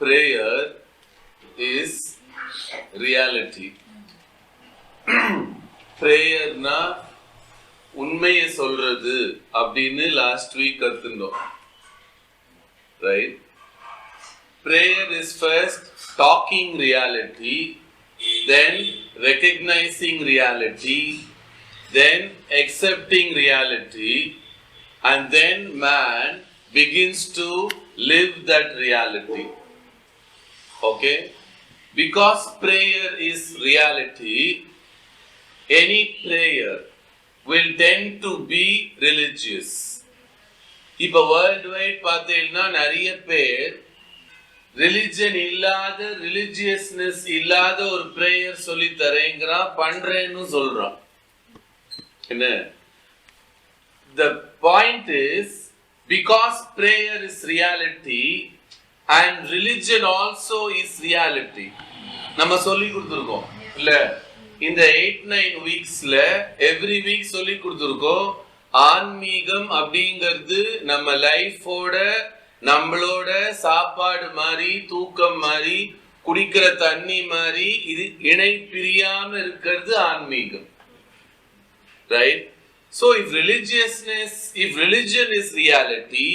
prayer is reality. Prayer na உண்மையை சொல்றது அப்படின்னு last week கத்துந்தோம். Right? Prayer is first talking reality, then recognizing reality, then accepting reality, and then man begins to live that reality. Okay? Because prayer is reality, any prayer will tend to be religious. இப்ப world wide பார்த்தீங்கன்னா நிறைய பேர் religion இல்லாத ரிலிஜியஸ்னஸ் இல்லாத ஒரு prayer சொல்லி தரேங்கிறான், பண்றேன்னு சொல்றான். என்ன? The point is, because prayer is reality and religion also is reality. நம்ம சொல்லி கொடுத்துருக்கோம் இல்ல, இந்த 8-9 weeksல every week சொல்லி கொடுத்துருக்கோம். ஆன்மீகம் அப்படிங்கிறது நம்ம லைஃபோட, நம்மளோட சாப்பாடு மாதிரி, தூக்கம் மாதிரி, குடிக்கிற தண்ணி மாதிரி, இது இணை பிரியாம இருக்கிறது ஆன்மீகம். Right? So if religion is reality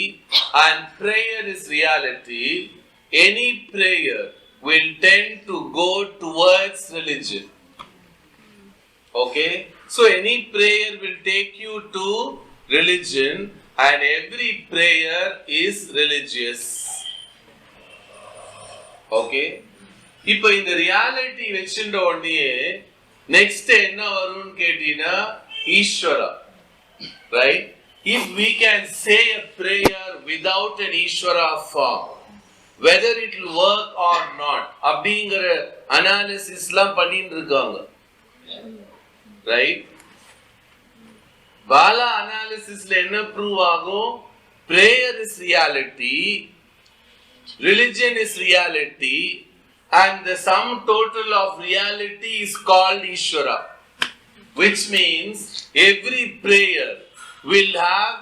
and prayer is reality, any prayer will tend to go towards religion. Okay? So any prayer will take you to religion and every prayer is religious. Okay? இப்போ இந்த reality வச்சுட்ட உடனே next என்ன வரும்னு கேட்டீங்கன்னா ஈஸ்வரா. Right? If we can say a prayer without an Ishvara form, whether it will work or not, அப்படிங்கிற அனாலிசிஸ்லாம் பண்ணிட்டு இருக்காங்க. Right? Bala அனாலிசிஸ்ல என்ன ப்ரூவ் ஆகும்? Prayer is reality, religion is reality, and the sum total of reality is called Ishvara, which means every prayer will have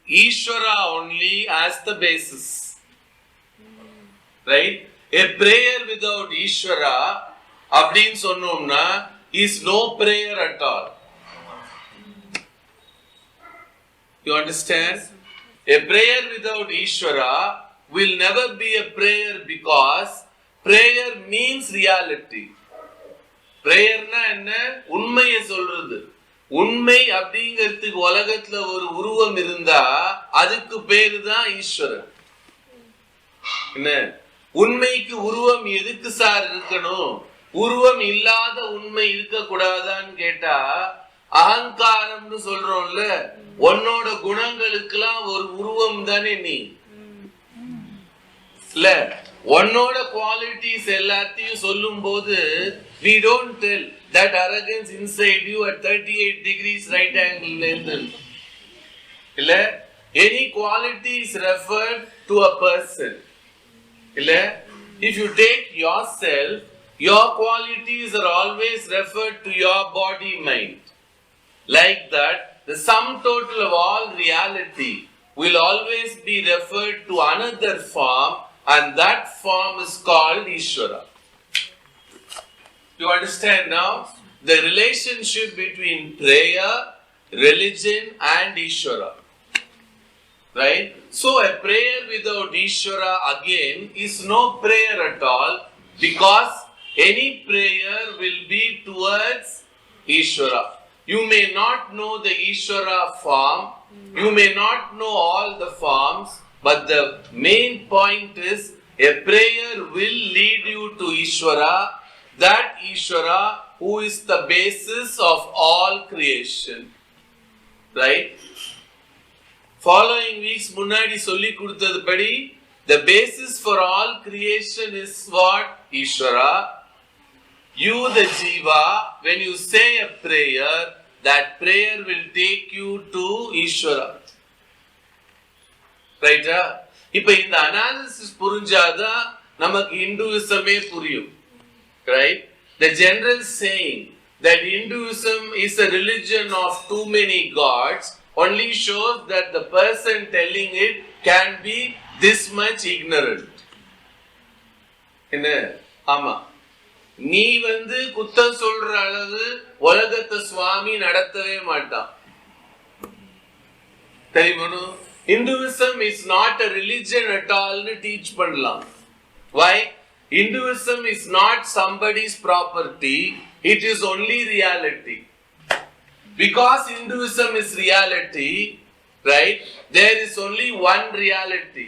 Ishvara only as the basis. Right? A prayer without Ishvara அப்படின்னு சொன்னோம்னா is no prayer at all. You understand? A prayer without Ishvara will never be a prayer because prayer means reality. பிரேயர்னா என்ன? உண்மையை சொல்றது. உண்மை அப்படிங்கிறதுக்கு உலகத்துல ஒரு உருவம் இருந்தா அதுக்கு பேரு தான் ஈஸ்வரன். என்ன? உண்மைக்கு உருவம் எதுக்கு சார் இருக்கணும்? உருவம் இல்லாத உண்மை இருக்க கூடாதான்னு கேட்டா அகங்காரம்னு சொல்றோம்ல, உன்னோட குணங்களுக்கெல்லாம் ஒரு உருவம் தானே நீ இல்ல. உன்னோட குவாலிட்டிஸ் எல்லாத்தையும் சொல்லும் போது we don't tell that arrogance inside you at 38 degrees right angle length இல்ல. any quality is referred to a person இல்ல. if you take yourself, your qualities are always referred to your body mind. Like that, the sum total of all reality will always be referred to another form, and that form is called Ishvara. You understand now? The relationship between prayer, religion and Ishvara. Right? So a prayer without Ishvara again is no prayer at all, because any prayer will be towards Ishvara. You may not know the Ishvara form, you may not know all the forms, but the main point is a prayer will lead you to Ishvara, that Ishvara who is the basis of all creation. Right? Following weeks முன்னாடி சொல்லி கொடுத்ததுபடி the basis for all creation is what? Ishvara. You the Jiva, when you say a prayer, that prayer will take you to Ishvara. Right? இப்ப இந்த analysis புரிஞ்சாதான் நமக்கு இந்துவிசமே புரியும். Right? The general saying that Hinduism is a religion of too many gods only shows that the person telling it can be this much ignorant. என்ன? ஆமா, நீ குத்தம் சொல்ற அளவு உலகத்தை சுவாமி நடத்தவே மாட்டான். தெரியுமா? Hinduism is not a religion at all னு teach பண்ணலாம். Why? Hinduism is not somebody's property, it is only reality. Because Hinduism is reality, right? There is only one reality.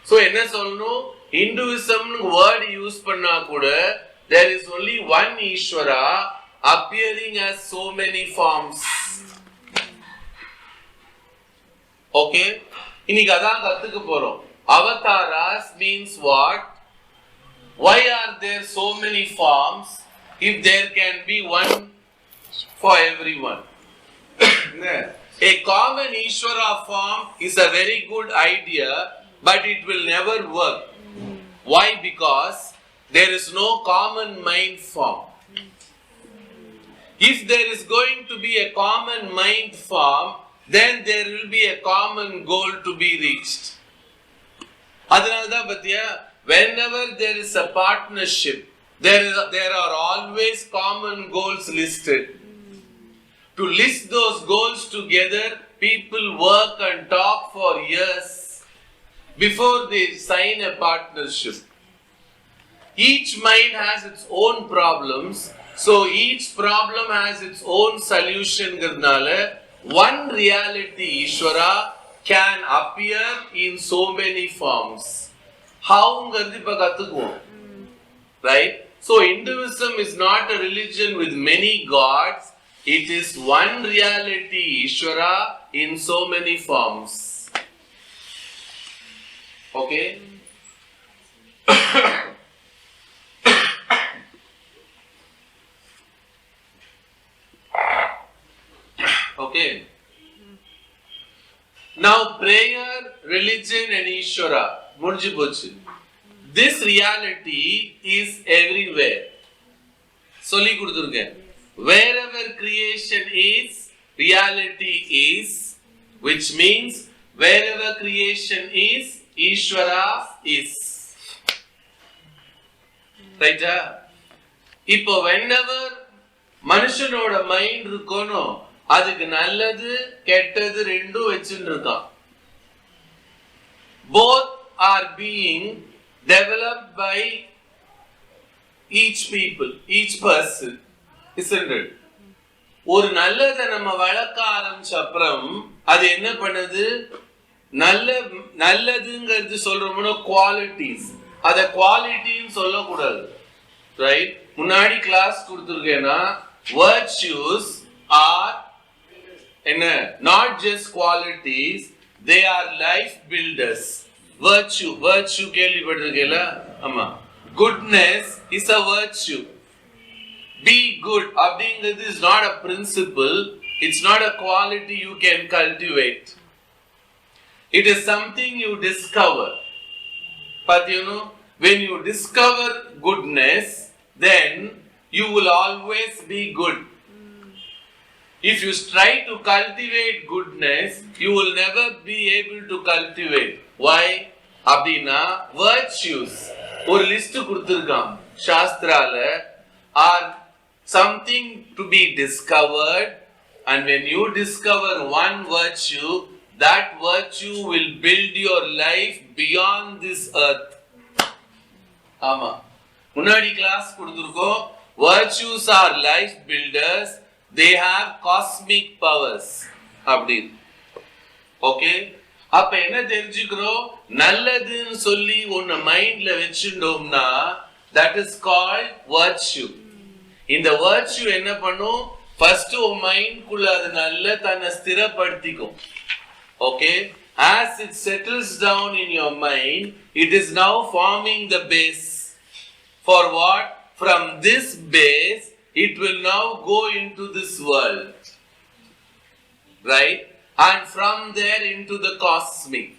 So என்ன சொல்லணும்? Hinduism word use பண்ணா கூட there is only one Ishvara appearing as so many forms. Okay? இன்னைக்கு அதான் கத்துக்க போறோம். Avataras means what? Why are there so many forms if there can be one for everyone? A common Ishvara form is a very good idea, but it will never work. Why? Because there is no common mind form. If there is going to be a common mind form, then there will be a common goal to be reached. Adhanalda Bhatya, whenever there is a partnership, there are always common goals listed. To list those goals together, people work and talk for years before they sign a partnership. Each mind has its own problems, so each problem has its own solution. One reality, Ishvara, can appear in so many forms. How? Right? So Hinduism is not a religion with many gods. It is one reality, Ishvara, in so many forms. Okay? Okay. Now prayer, religion and Ishvara. Murji pochu. This reality is everywhere. Soli kuduruken. Wherever creation is, reality is, which means wherever creation is, Ishvara is. Right? Ipo whenever மனுஷனோட mind இருக்கணும், அதுக்கு நல்லது கெட்டது ரெண்டும் வச்சுட்டு இருக்கான். Both are being developed by each people, each person, isn't it? ஒரு நல்லதை நம்ம வளர்க்க ஆரம்பிச்ச அப்புறம் அது என்ன பண்ணுது? நல்லதுங்கிறது சொல்றோம்னா குவாலிட்டிஸ், அத குவாலிட்டின்னு சொல்லக்கூடாது. ரைட்? முன்னாடி class கொடுத்துருக்கேன்னா virtues are not just qualities, they are life builders. Virtue கேள்விப்பட்டிருக்கீங்களா? ஆமா. Goodness is a virtue. Be good அப்படிங்கிறது is not a principle, it's not a quality you can cultivate. It is something you discover. But when you discover goodness, then you will always be good. If you try to cultivate goodness, you will never be able to cultivate. Why? Abdina, virtues ஒரு list கொடுத்திருக்கான் சாஸ்திரால, are something to be discovered, and when you discover one virtue, that virtue will build your life beyond this earth. ஆமா, முன்னாடி class கொடுத்திருக்கோம். Virtues are life builders, they have cosmic powers. அப்படி. Okay? அப்ப என்ன தெரிஞ்சுக்கிறோம்? நல்லதுன்னு சொல்லி ஒன்னு மைண்ட்ல வச்சுட்டோம்னா that is called virtue. இந்த virtue என்ன பண்ணும்? ஃபர்ஸ்ட் உன் மைண்ட் குள்ள அது நல்ல தன்னை ஸ்திரப்படுத்திக்கும். Okay? As it settles down in your mind, it is now forming the base. For what? From this base, it will now go into this world. Right? And from there into the cosmic.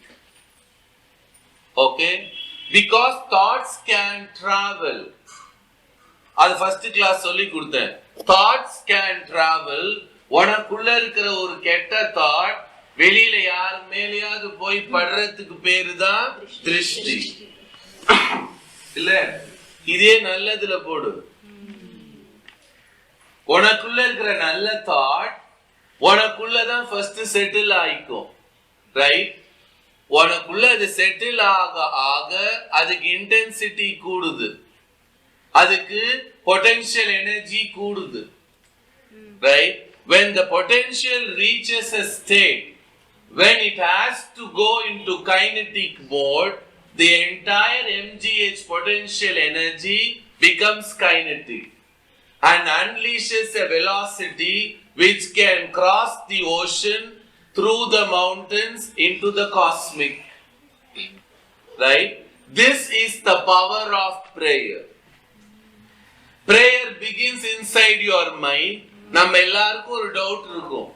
Okay? Because thoughts can travel. அது first class சொல்லி கொடுத்தேன். Thoughts can travel. உனக்குள்ள இருக்கிற ஒரு கெட்ட thought வெளியில யார் மேலேயாவது போய் படுறதுக்கு பேரு தான் திருஷ்டி. இல்ல இதே நல்லதுல போடு. உனக்குள்ள இருக்கிற நல்ல தாட் உனக்குள்ளதான் ஃபர்ஸ்ட் செட்டில் ஆயிக்கும். ரைட்? உனக்குள்ள அது செட்டில் ஆக ஆக அதுக்கு இன்டென்சிட்டி கூடுது, அதுக்கு பொட்டன்ஷியல் எனர்ஜி கூடுது. Right? When the potential reaches a state, when it has to go into kinetic mode, the entire mgh potential energy becomes kinetic and unleashes a velocity which can cross the ocean, through the mountains, into the cosmic. Right? This is the power of prayer. Prayer begins inside your mind. நம்ம எல்லாருக்கும் ஒரு doubt இருக்கும்,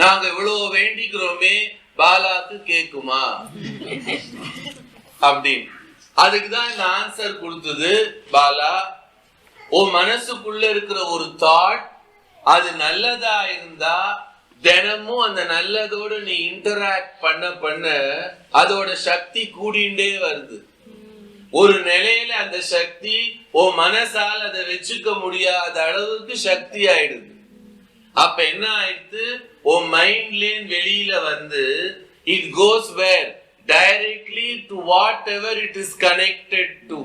நாங்க இவ்வளவு வேண்டிக்கிறோமே பாலாக்கு கேக்குமா அப்படின்னு. அதுக்குதான் இந்த answer கொடுத்தது. பாலா, உன் மனசுக்குள்ள இருக்கிற ஒரு தாட் அது நல்லதா இருந்தா தினமும் அந்த நல்லதோட நீ இன்டராக்ட் பண்ண பண்ண அதோட சக்தி கூடிண்டே வருது. ஒரு நிலையில அந்த சக்தி உன் மனசால் அதை வச்சுக்க முடியாத அளவுக்கு சக்தி ஆயிடுது. அப்ப என்ன ஆயிடுது, உன் மைண்ட்ல வெளியில வந்து it goes where directly to whatever it is connected to.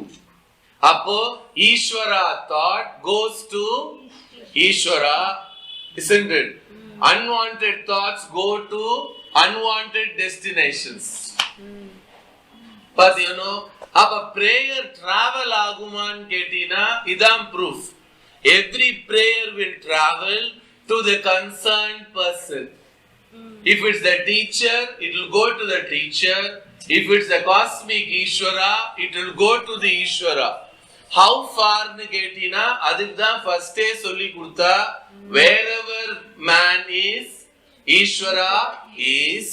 அப்போ ஈஸ்வரா தாட் கோஸ் டு ஈஸ்வரா, isn't it? Unwanted thoughts go to unwanted destinations. But you know, அப்ப prayer travel ஆகுமான்னு கேட்டீனா இதான் proof. Every prayer will travel to the concerned person. If it's the teacher, it will go to the teacher. If it's the cosmic Ishvara, it will go to the Ishvara. How far னு கேட்டீனா அதுக்கு தான் ஃபர்ஸ்டே சொல்லி கொடுத்தா, wherever man is, Ishvara is.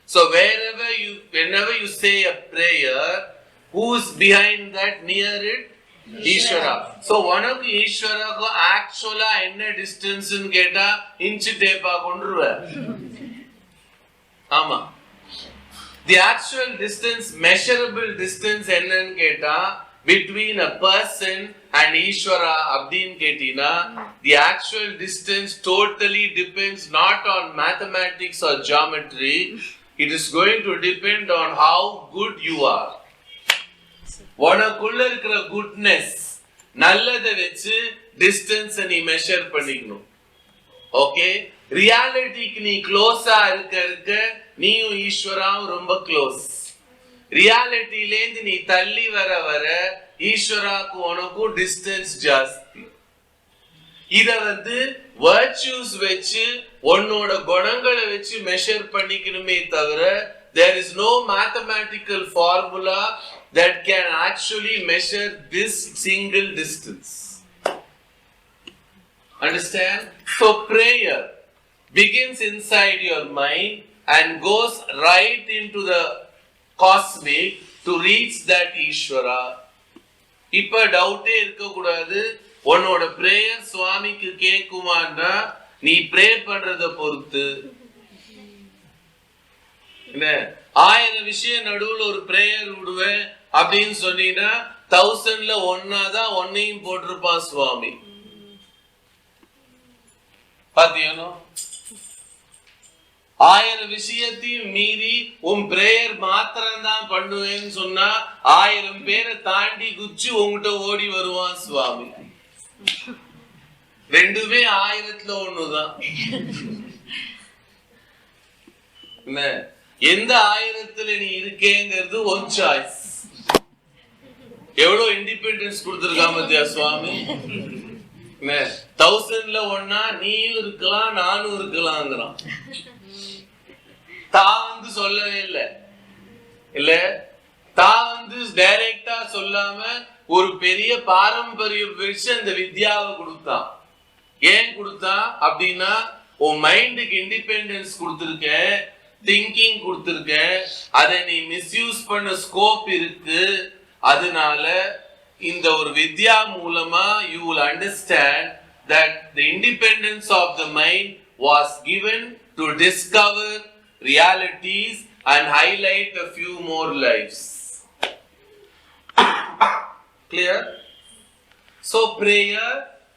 So whenever you say a prayer, who's behind that, near it? Ishvara. So உனக்கு ஈஸ்வராக்கு ஆக்சுவலா என்ன டிஸ்டன்ஸ்னு கேட்டா இன்ச் டேப்பா கொண்டுருவ. ஆமா, the actual distance, measurable distance என்னன்னு கேட்டா between a person and Ishvara அப்படின்னு கேட்டீனா, the actual distance totally depends not on mathematics or geometry. It is going to depend on how good you are. உனக்குள்ள இருக்கிற goodness நல்லதை வச்சு distance நீ measure பண்ணிக்கணும். Okay, ரியாலிட்டிக்கு நீ க்ளோஸா இருக்க நீயும் ஈஸ்வராவும் ரொம்ப க்ளோஸ். ரியாலிட்டிலேருந்து நீ தள்ளி வர ஈஸ்வராக்கு உனக்கும் டிஸ்டன்ஸ் ஜாஸ்தி. இத வர்ச்சுஸ் வச்சு உன்னோட குணங்களை வச்சு மெஷர் பண்ணிக்கணுமே தவிர there is no mathematical formula that can actually measure this single distance. Understand? So prayer begins inside your mind and goes right into the cosmic to reach that Ishvara. இப்ப டவுட்டே இருக்க கூடாது, உன்னோட பிரேயர் சுவாமிக்கு கேக்குமான்னா நீ pray பண்றத பொறுத்து. 1000 விஷயம் நடுவுல ஒரு பிரேயர் விடுவேன் அப்படின்னு சொன்னீங்கன்னா 1000ல ஒன்னாதான் ஒன்னையும் போட்டிருப்பான் சுவாமி. பாத்தீங்கன்னா 1000 விஷயத்தையும் மீறி உன் பிரேயர் மாத்திரம் தான் பண்ணுவேன்னு சொன்னா 1000 பேரை தாண்டி குச்சி உங்ககிட்ட ஓடி வருவான் சுவாமி. ரெண்டுமே 1000ல ஒண்ணுதான். எந்த 1000ல நீ இருக்கேங்கிறது ஒன் சாய்ஸ். எவ்வளவு இண்டிபெண்டன்ஸ் கொடுத்திருக்கா மத்தியா சுவாமி. 1000ல ஒன்னா நீயும் இருக்கலாம் நானும் இருக்கலாங்கிறான். தான் சொல்லவே இல்ல தான் டைரக்டா சொல்லாம ஒரு பெரிய பாரம்பரிய விஷயம் இந்த வித்யாவை கொடுத்தான். ஏன் கொடுத்தான் அப்படின்னா, உன் மைண்டுக்கு இண்டிபெண்டன்ஸ் கொடுத்திருக்கேன், திங்கிங் கொடுத்திருக்கேன், அதை நீ மிஸ்யூஸ் பண்ண ஸ்கோப் இருக்கு. அதனால இந்த ஒரு வித்யா மூலமா you will understand that the independence of the mind was given to discover realities and highlight a few more lives. Clear? So prayer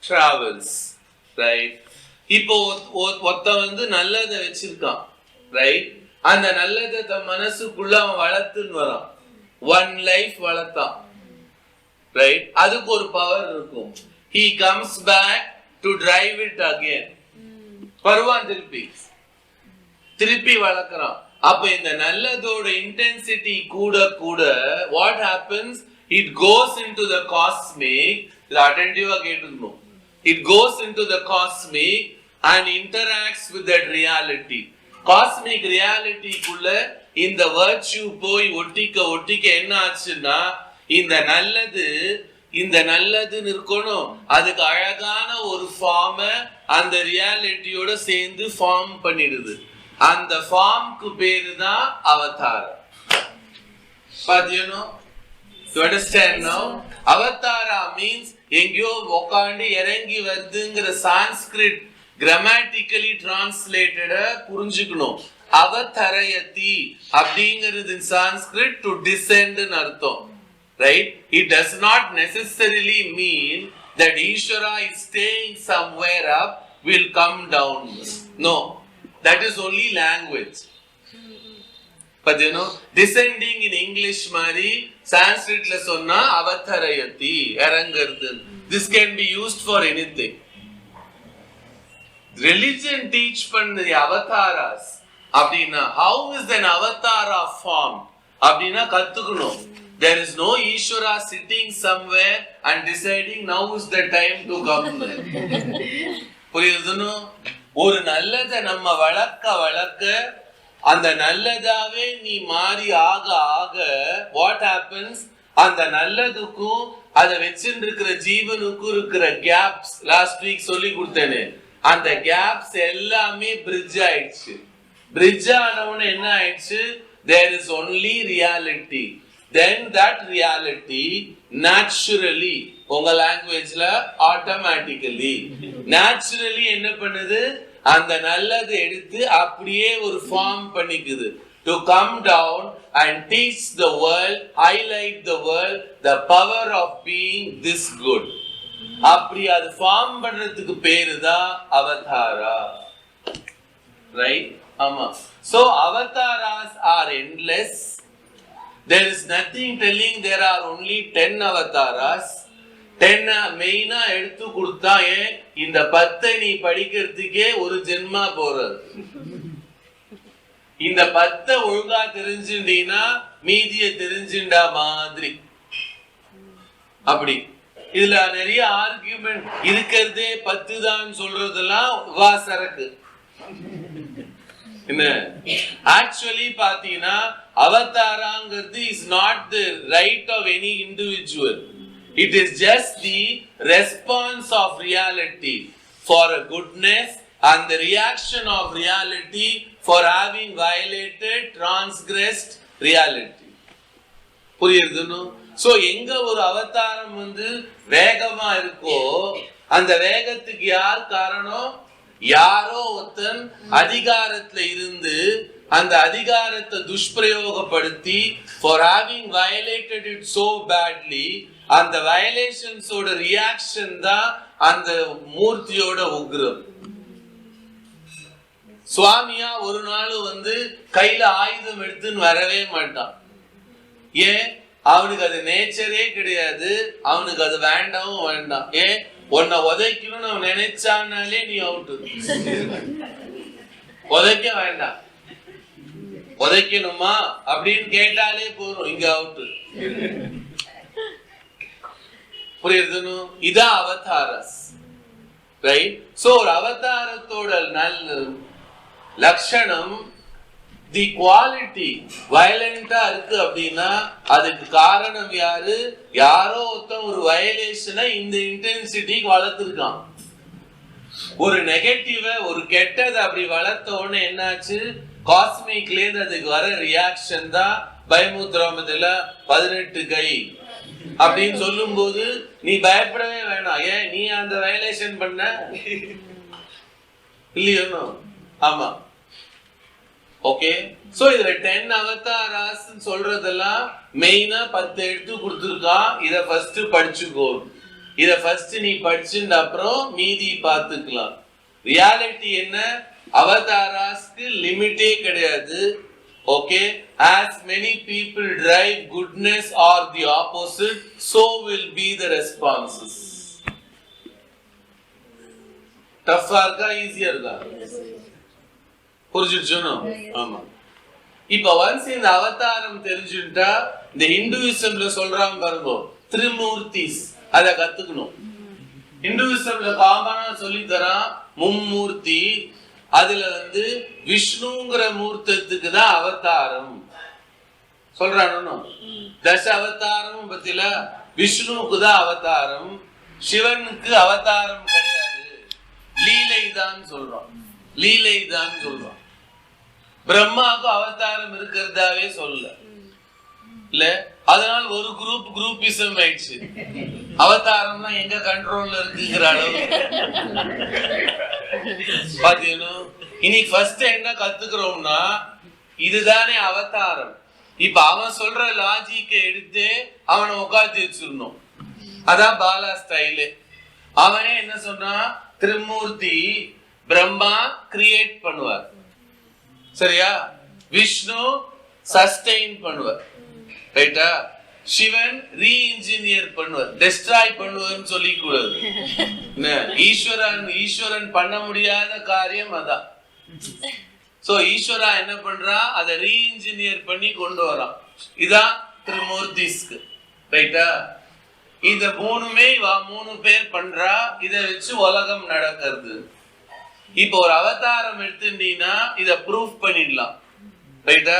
travels, right? இப்போ ஒருத்த வந்து நல்லதை வச்சிருக்கான், ரைட்? அந்த நல்லதை தன் மனசுக்குள்ள அவன் வளர்த்துன்னு வரான், ஒன் லைஃப் வளர்த்தான், ரைட்? அதுக்கு ஒரு பவர் இருக்கும். He comes back to drive it again. வருவான் திருப்பி வளர்க்கிறான். அப்ப இந்த நல்லதோட இன்டென்சிட்டி கூட கூட what happens? It goes into the cosmic. இது அட்டென்டிவா கேட்டுக்கணும். It goes into the cosmic and interacts with that reality. Cosmic reality குள்ள இந்த virtue போய் ஒட்டிக்க என்ன ஆச்சுன்னா, இந்த நல்லதுன்னு இருக்கணும், அதுக்கு அழகான ஒரு ஃபார்ம அந்த ரியாலிட்டியோட சேர்ந்து ஃபார்ம் பண்ணிடுது. அந்த ஃபார்முக்கு பேரு தான் அவதாரம். But you understand now? Avatara means எங்கேயோ உட்காந்து இறங்கி வருதுங்கிற சான்ஸ்கிரிட் கிராமட்டிக்கலி டிரான்ஸ்லேட்டட புரிஞ்சுக்கணும். அவதரயதி அப்படிங்கிறது சான்ஸ்கிரிட் டு டிசெண்ட் அர்த்தம், right? It does not necessarily mean that Ishvara is staying somewhere up, will come down. No, that is only language. But descending in English mari Sanskrit la sonna avatarayati erangardu. This can be used for anything. Religion teach pannu avataras abdina. How is an avatara formed abdina kattukanum. There is no Ishvara sitting somewhere and deciding now is the time to come. புரியுதுன்னு? ஒரு நல்லதை நம்ம வளர்க்க அந்த நல்லதாவே நீ மாறி ஆக what happens? அந்த நல்லதுக்கும் அதை வச்சுட்டு இருக்கிற ஜீவனுக்கும் இருக்கிற கேப்ஸ் லாஸ்ட் வீக் சொல்லி கொடுத்தேனே, அந்த கேப்ஸ் எல்லாமே பிரிட்ஜ் ஆயிடுச்சு. பிரிட்ஜ் ஆனவன என்ன ஆயிடுச்சு? There is only reality. Then that reality naturally, உங்க லாங்குவேஜ்ல ஆட்டோமேட்டிக்கலி naturally என்ன பண்ணுது? அந்த நல்லது எடுத்து அப்படியே ஒரு form பண்ணிக்குது. To come down and teach the world, highlight the world, the power of being this good. அப்படி அது ஃபார்ம் பண்றதுக்கு பேரு தான் அவதாரா, ரைட்? ஆமா. So avataras are endless. There is nothing telling there are only 10 avataras. 10 மெயினா எடுத்து கொடுத்தா இந்த 10 நீ படிக்கிறதுக்கே ஒரு ஜென்மா போறது. இந்த 10 ஒழுங்கா தெரிஞ்சுட்டீனா மீதிய தெரிஞ்சுண்டா மாதிரி. அப்படி இதுல நிறைய ஆர்கியூமெண்ட் இருக்கிறதே 10 தான் சொல்றதெல்லாம் வாசரக்கு. என்ன ஆக்சுவலி பாத்தீங்கன்னா அவதாராங்கிறது is not the right of any individual. It is just the response of reality for a goodness and the reaction of reality for having violated, transgressed reality. புரியுதுன்னு? சோ எங்க ஒரு அவதாரம் வந்து வேகமா இருக்கோ அந்த வேகத்துக்கு யார் காரணம்? யாரோ ஒருத்தன் அதிகாரத்துல இருந்து அந்த அதிகாரத்தை துஷ்பிரயோகப்படுத்தி for having violated it so badly, அந்த வயலேஷன்ஸோட ரியாக்ஷன் தான் அந்த மூர்த்தியோட உக்ரம். சுவாமியா ஒரு நாள் வந்து கையில ஆயுதம் எடுத்துன்னு வரவே மாட்டான். ஏன்? அவனுக்கு அது நேச்சரே கிடையாது, அவனுக்கு அது வேண்டாம். ஏன்? உன்னை உதைக்கணும்னு அவன் நினைச்சானாலே நீ அவுட்டு. உதைக்க வேண்டாம், உதைக்கணுமா அப்படின்னு கேட்டாலே போறோம், இங்க அவுட்டு. புரியுதுன்னு? இதான் அவதாரஸ், ரைட்? சோ ஒரு அவதாரத்தோட நல்ல லட்சணம் தி குவாலிட்டி வயலண்டா இருக்கு அப்படின்னா அதுக்கு காரணம் யாரு? யாரோ ஒருத்தன் ஒரு வயலேஷனை இந்த இன்டென்சிட்டிக்கு வளர்த்திருக்கான். ஒரு நெகட்டிவ ஒரு கெட்டதை அப்படி வளர்த்த உடனே என்னாச்சு? காஸ்மிக்ல இருந்து அதுக்கு வர ரியாக்ஷன் தான் பயமுத்திராமத்துல 18 கை அப்படின்னு சொல்லும் போது நீ பயப்படவே வேணாம். ஏன்? நீ அந்த வயலேஷன் பண்ண இல்லையோ? ஆமா. ஓகே, சோ இதுல 10 அவதாராஸ் சொல்றதெல்லாம் மெயினா 10 எடுத்து கொடுத்துருக்கான். இத ஃபர்ஸ்ட் படிச்சுக்கோ. இத ஃபர்ஸ்ட் நீ படிச்சுட்ட அப்புறம் மீதி பார்த்துக்கலாம். ரியாலிட்டி என்ன? அவதாராஸ்க்கு லிமிட்டே கிடையாது. Okay, as many people drive goodness or the opposite, so will be the responses. டஃப்பா இருக்கா ஈஸியா இருக்கா? புரிஞ்சுச்சோனோ? ஆமா. இப்ப ஒன்ஸ் இந்த அவதாரம் தெரிஞ்சுட்டா, இந்த ஹிந்துவிசம்ல சொல்றாங்க பாருங்க, த்ரிமூர்த்திஸ், அத கத்துக்கணும். ஹிந்துவிசம்ல காமனா சொல்லி தரான் மும்மூர்த்தி. அதுல விஷ்ணுங்கிற மூர்த்தத்துக்கு தான் அவதாரம் சொல்றானோ. தச அவதாரம் பத்தில விஷ்ணுவுக்கு தான் அவதாரம், சிவனுக்கு அவதாரம் கிடையாது, லீலை தான் சொல்றோம். லீலை தான் சொல்றோம். பிரம்மாவுக்கு அவதாரம் இருக்கிறதாவே சொல்ல இல்ல. அதனால ஒரு குரூப்பிசம் ஆயிடுச்சு. அவதாரம்னா எங்க கண்ட்ரோல்ல இருக்குங்கிற அளவு பாத்தீங்கன்னா. இன்னைக்கு ஃபர்ஸ்ட் என்ன கத்துக்கிறோம்னா, இதுதானே அவதாரம். இப்ப அவன் சொல்ற லாஜிக்க எடுத்து அவனை உட்காந்து வச்சிடணும். அதான் பாலா ஸ்டைலு. அவனே என்ன சொன்னா, திரிமூர்த்தி பிரம்மா கிரியேட் பண்ணுவார், சரியா? விஷ்ணு சஸ்டெயின் பண்ணுவார், ரைட்டா? சிவன் ரீஇன்ஜினியர் பண்ணுவார், டெஸ்ட்ராய் பண்ணுவார்னு சொல்லி கூடாது. ஈஸ்வரன் பண்ண முடியாத காரியம் அதான். சோ ஈஸ்வரா என்ன பண்றா, அதை ரீஇன்ஜினியர் பண்ணி கொண்டு வரான். இதான் திரிமூர்த்திஸ்க்கு, ரைட்டா? இந்த மூணுமே மூணு பேர் பண்றா. இதை வச்சு உலகம் நடக்கிறது. இப்ப ஒரு அவதாரம் எடுத்துட்டீங்கன்னா இத ப்ரூஃப் பண்ணிடலாம், ரைட்டா?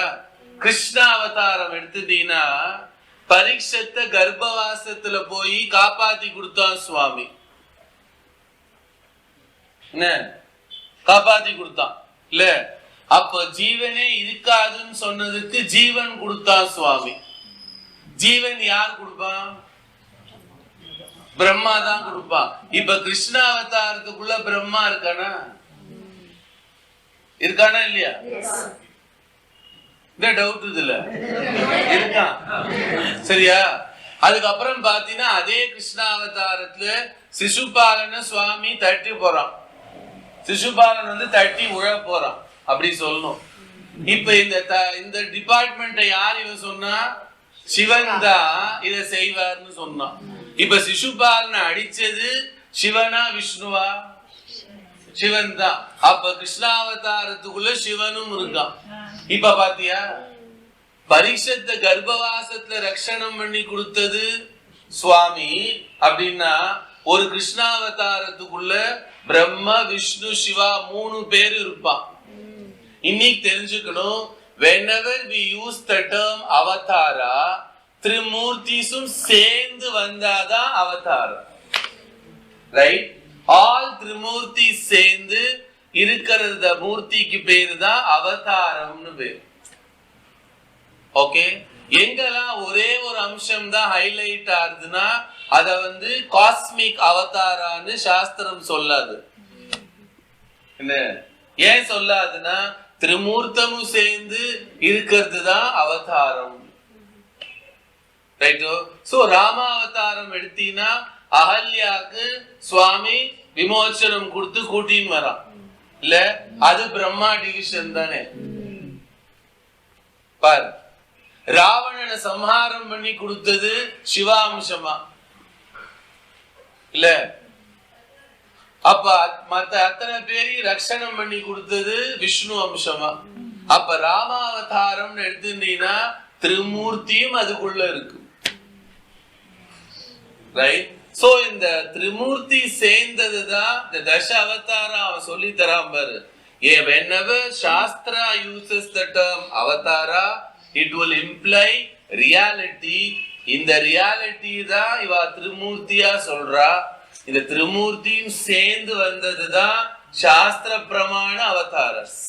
கிருஷ்ண அவதாரம் எடுத்துட்டீங்கன்னா பரீட்சத்தை கர்ப்பவாசத்துல போய் காப்பாத்தி கொடுத்தான் சுவாமி. என்ன காப்பாத்தி கொடுத்தான் இல்ல? அப்ப ஜீவனே இருக்காதுன்னு சொன்னதுக்கு ஜீவன் கொடுத்தான் சுவாமி. ஜீவன் யார் கொடுப்பான்? பிரம்மா தான் கொடுப்பான். இப்ப கிருஷ்ண அவதாரத்துக்குள்ள பிரம்மா இருக்கானா? இருக்கானா இல்லையா? இந்த டவுட் இதுல இருக்கான், சரியா? அதுக்கப்புறம் பாத்தீங்கன்னா அதே கிருஷ்ண அவதாரத்துல சிசுபாலன சுவாமி தட்டி போறான். சிசுபாலன் தட்டி உழ போறான், அப்படி சொல்லணும். இப்ப இந்த டிபார்ட்மெண்ட் யார் இவன் சொன்னா? சிவன் தான் இதை செய்வார்னு சொன்னான். இப்ப சிசுபாலனை அடிச்சது சிவனா விஷ்ணுவா? சிவன் தான். அப்ப கிருஷ்ணாவதாரத்துக்குள்ள சிவனும் இருக்கான். இப்ப பாத்தியா, பரீட்சத்தை கர்ப்பவாசத்துல ரட்சணம் பண்ணி கொடுத்தது சுவாமி அப்படின்னா, ஒரு கிருஷ்ணாவதாரத்துக்குள்ள பிரம்மா விஷ்ணு சிவா மூணு பேர் இருப்பான். இன்னைக்கு தெரிஞ்சுக்கணும், whenever we use the term avatara, திரிமூர்த்திஸும் சேர்ந்து வந்தாதான் அவதாரம், ரைட்? ஆல் திரிமூர்த்தி சேர்ந்து இருக்கிற மூர்த்திக்கு பேரு தான் அவதாரம்னு பேரு. ஓகே, எங்கெல்லாம் ஒரே ஒரு அம்சம் தான் ஹைலைட் ஆகுதுன்னா அத காஸ்மிக் அவதாரான்னு சாஸ்திரம் சொல்லாது. என்ன ஏன் சொல்லாதுன்னா, திரிமூர்த்தமும் சேர்ந்து இருக்கிறது தான் அவதாரம், ரைட்டோ? சோ ராமாவதாரம் எடுத்தீங்கன்னா அகல்யாக்கு சுவாமி விமோச்சனம் கொடுத்து கூட்டின்னு வரான் இல்ல? அது பிரம்மா டிவிஷன் தானே. பாரு, ராவணனை சம்ஹாரம் பண்ணி கொடுத்தது சிவாம்சமா இல்ல? அப்ப மத்த அத்தனை பேரையும் ரட்சணம் பண்ணி கொடுத்தது விஷ்ணு அம்சமா? அப்ப ராமாவதாரம் எடுத்துட்டீங்கன்னா திரிமூர்த்தியும் அதுக்குள்ள இருக்கு, ரைட்? சோ இந்த திரிமூர்த்தி சேர்ந்ததுதான் இந்த தச அவதாரம். அவன் சொல்லி தரான் பாரு. Whenever Shastra uses the term avatara, it will imply reality. இந்த ரியாலிட்டி தான் இவ திரிமூர்த்தியா சொல்றா. இந்த திரிமூர்த்தியும் சேர்ந்து வந்ததுதான் சாஸ்திர பிரமாண அவதாரஸ்.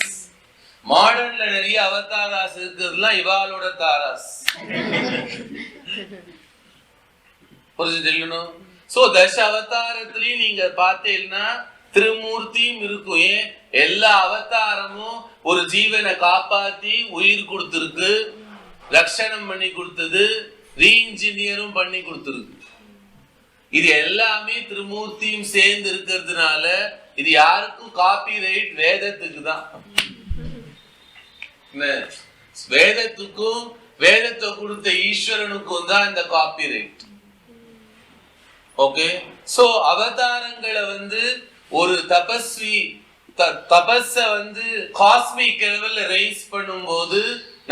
மாடர்ன்ல நிறைய அவதாராஸ் இருக்கிறதுலாம் இவாளோட தாராஸ், புரிஞ்சுக்கணும். சோ தச அவதாரத்திலையும் நீங்க பார்த்தீங்கன்னா திரிமூர்த்தியும் இருக்கும். ஏன்? எல்லா அவதாரமும் ஒரு ஜீவனை காப்பாத்தி உயிர் கொடுத்திருக்கு, ரட்சணம் பண்ணி கொடுத்தது, ரீஇன்ஜினியரும் பண்ணி கொடுத்திருக்கு. இது எல்லாமே திருமூர்த்தியும் சேர்ந்து இருக்கிறதுனால இது யாருக்கும் காப்பி ரைட் வேதத்துக்கு தான். வேதத்துக்கும் வேதத்தை கொடுத்த ஈஸ்வரனுக்கும் தான் இந்த காப்பி ரைட். ஓகே, சோ அவதாரங்களை ஒரு தபஸ்வி தபஸ காஸ்மிக் லெவல்ல ரைஸ் பண்ணும்போது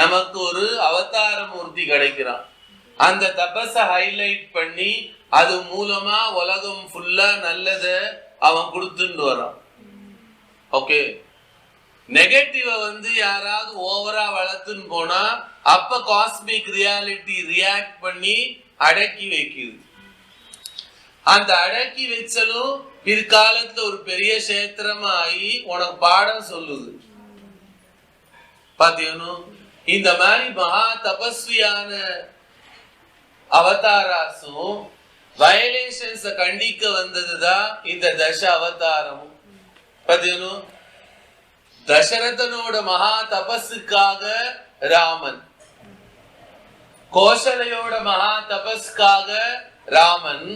நமக்கு ஒரு அவதார மூர்த்தி கிடைக்கிறான். அந்த தபஸ ஹைலைட் பண்ணி அது மூலமா உலகம் ஃபுல்லா நல்லத அவன் கொடுத்துட்டு வரான். ஓகே, நெகட்டிவ யாராவது ஓவரா வளர்த்துன்னு போனா அப்ப காஸ்மிக் ரியாலிட்டி ரியாக்ட் பண்ணி அடக்கி வைக்குது. அந்த அடக்கி வச்சலும் பிற்காலத்துல ஒரு பெரிய கஷேத்திரமா ஆகி உனக்கு பாடம் சொல்லுது. பாத்தீங்கன்னா இந்த மாதிரி மகா தபஸ்வியான அவதாராசும் வயலேஷன்ஸ கண்டிக்க வந்ததுதான் இந்த தச அவதாரமும். பாத்தீங்கன்னா தசரதனோட மகா தபஸுக்காக ராமன், கோசலையோட மகா தபஸ்க்காக ராமன்,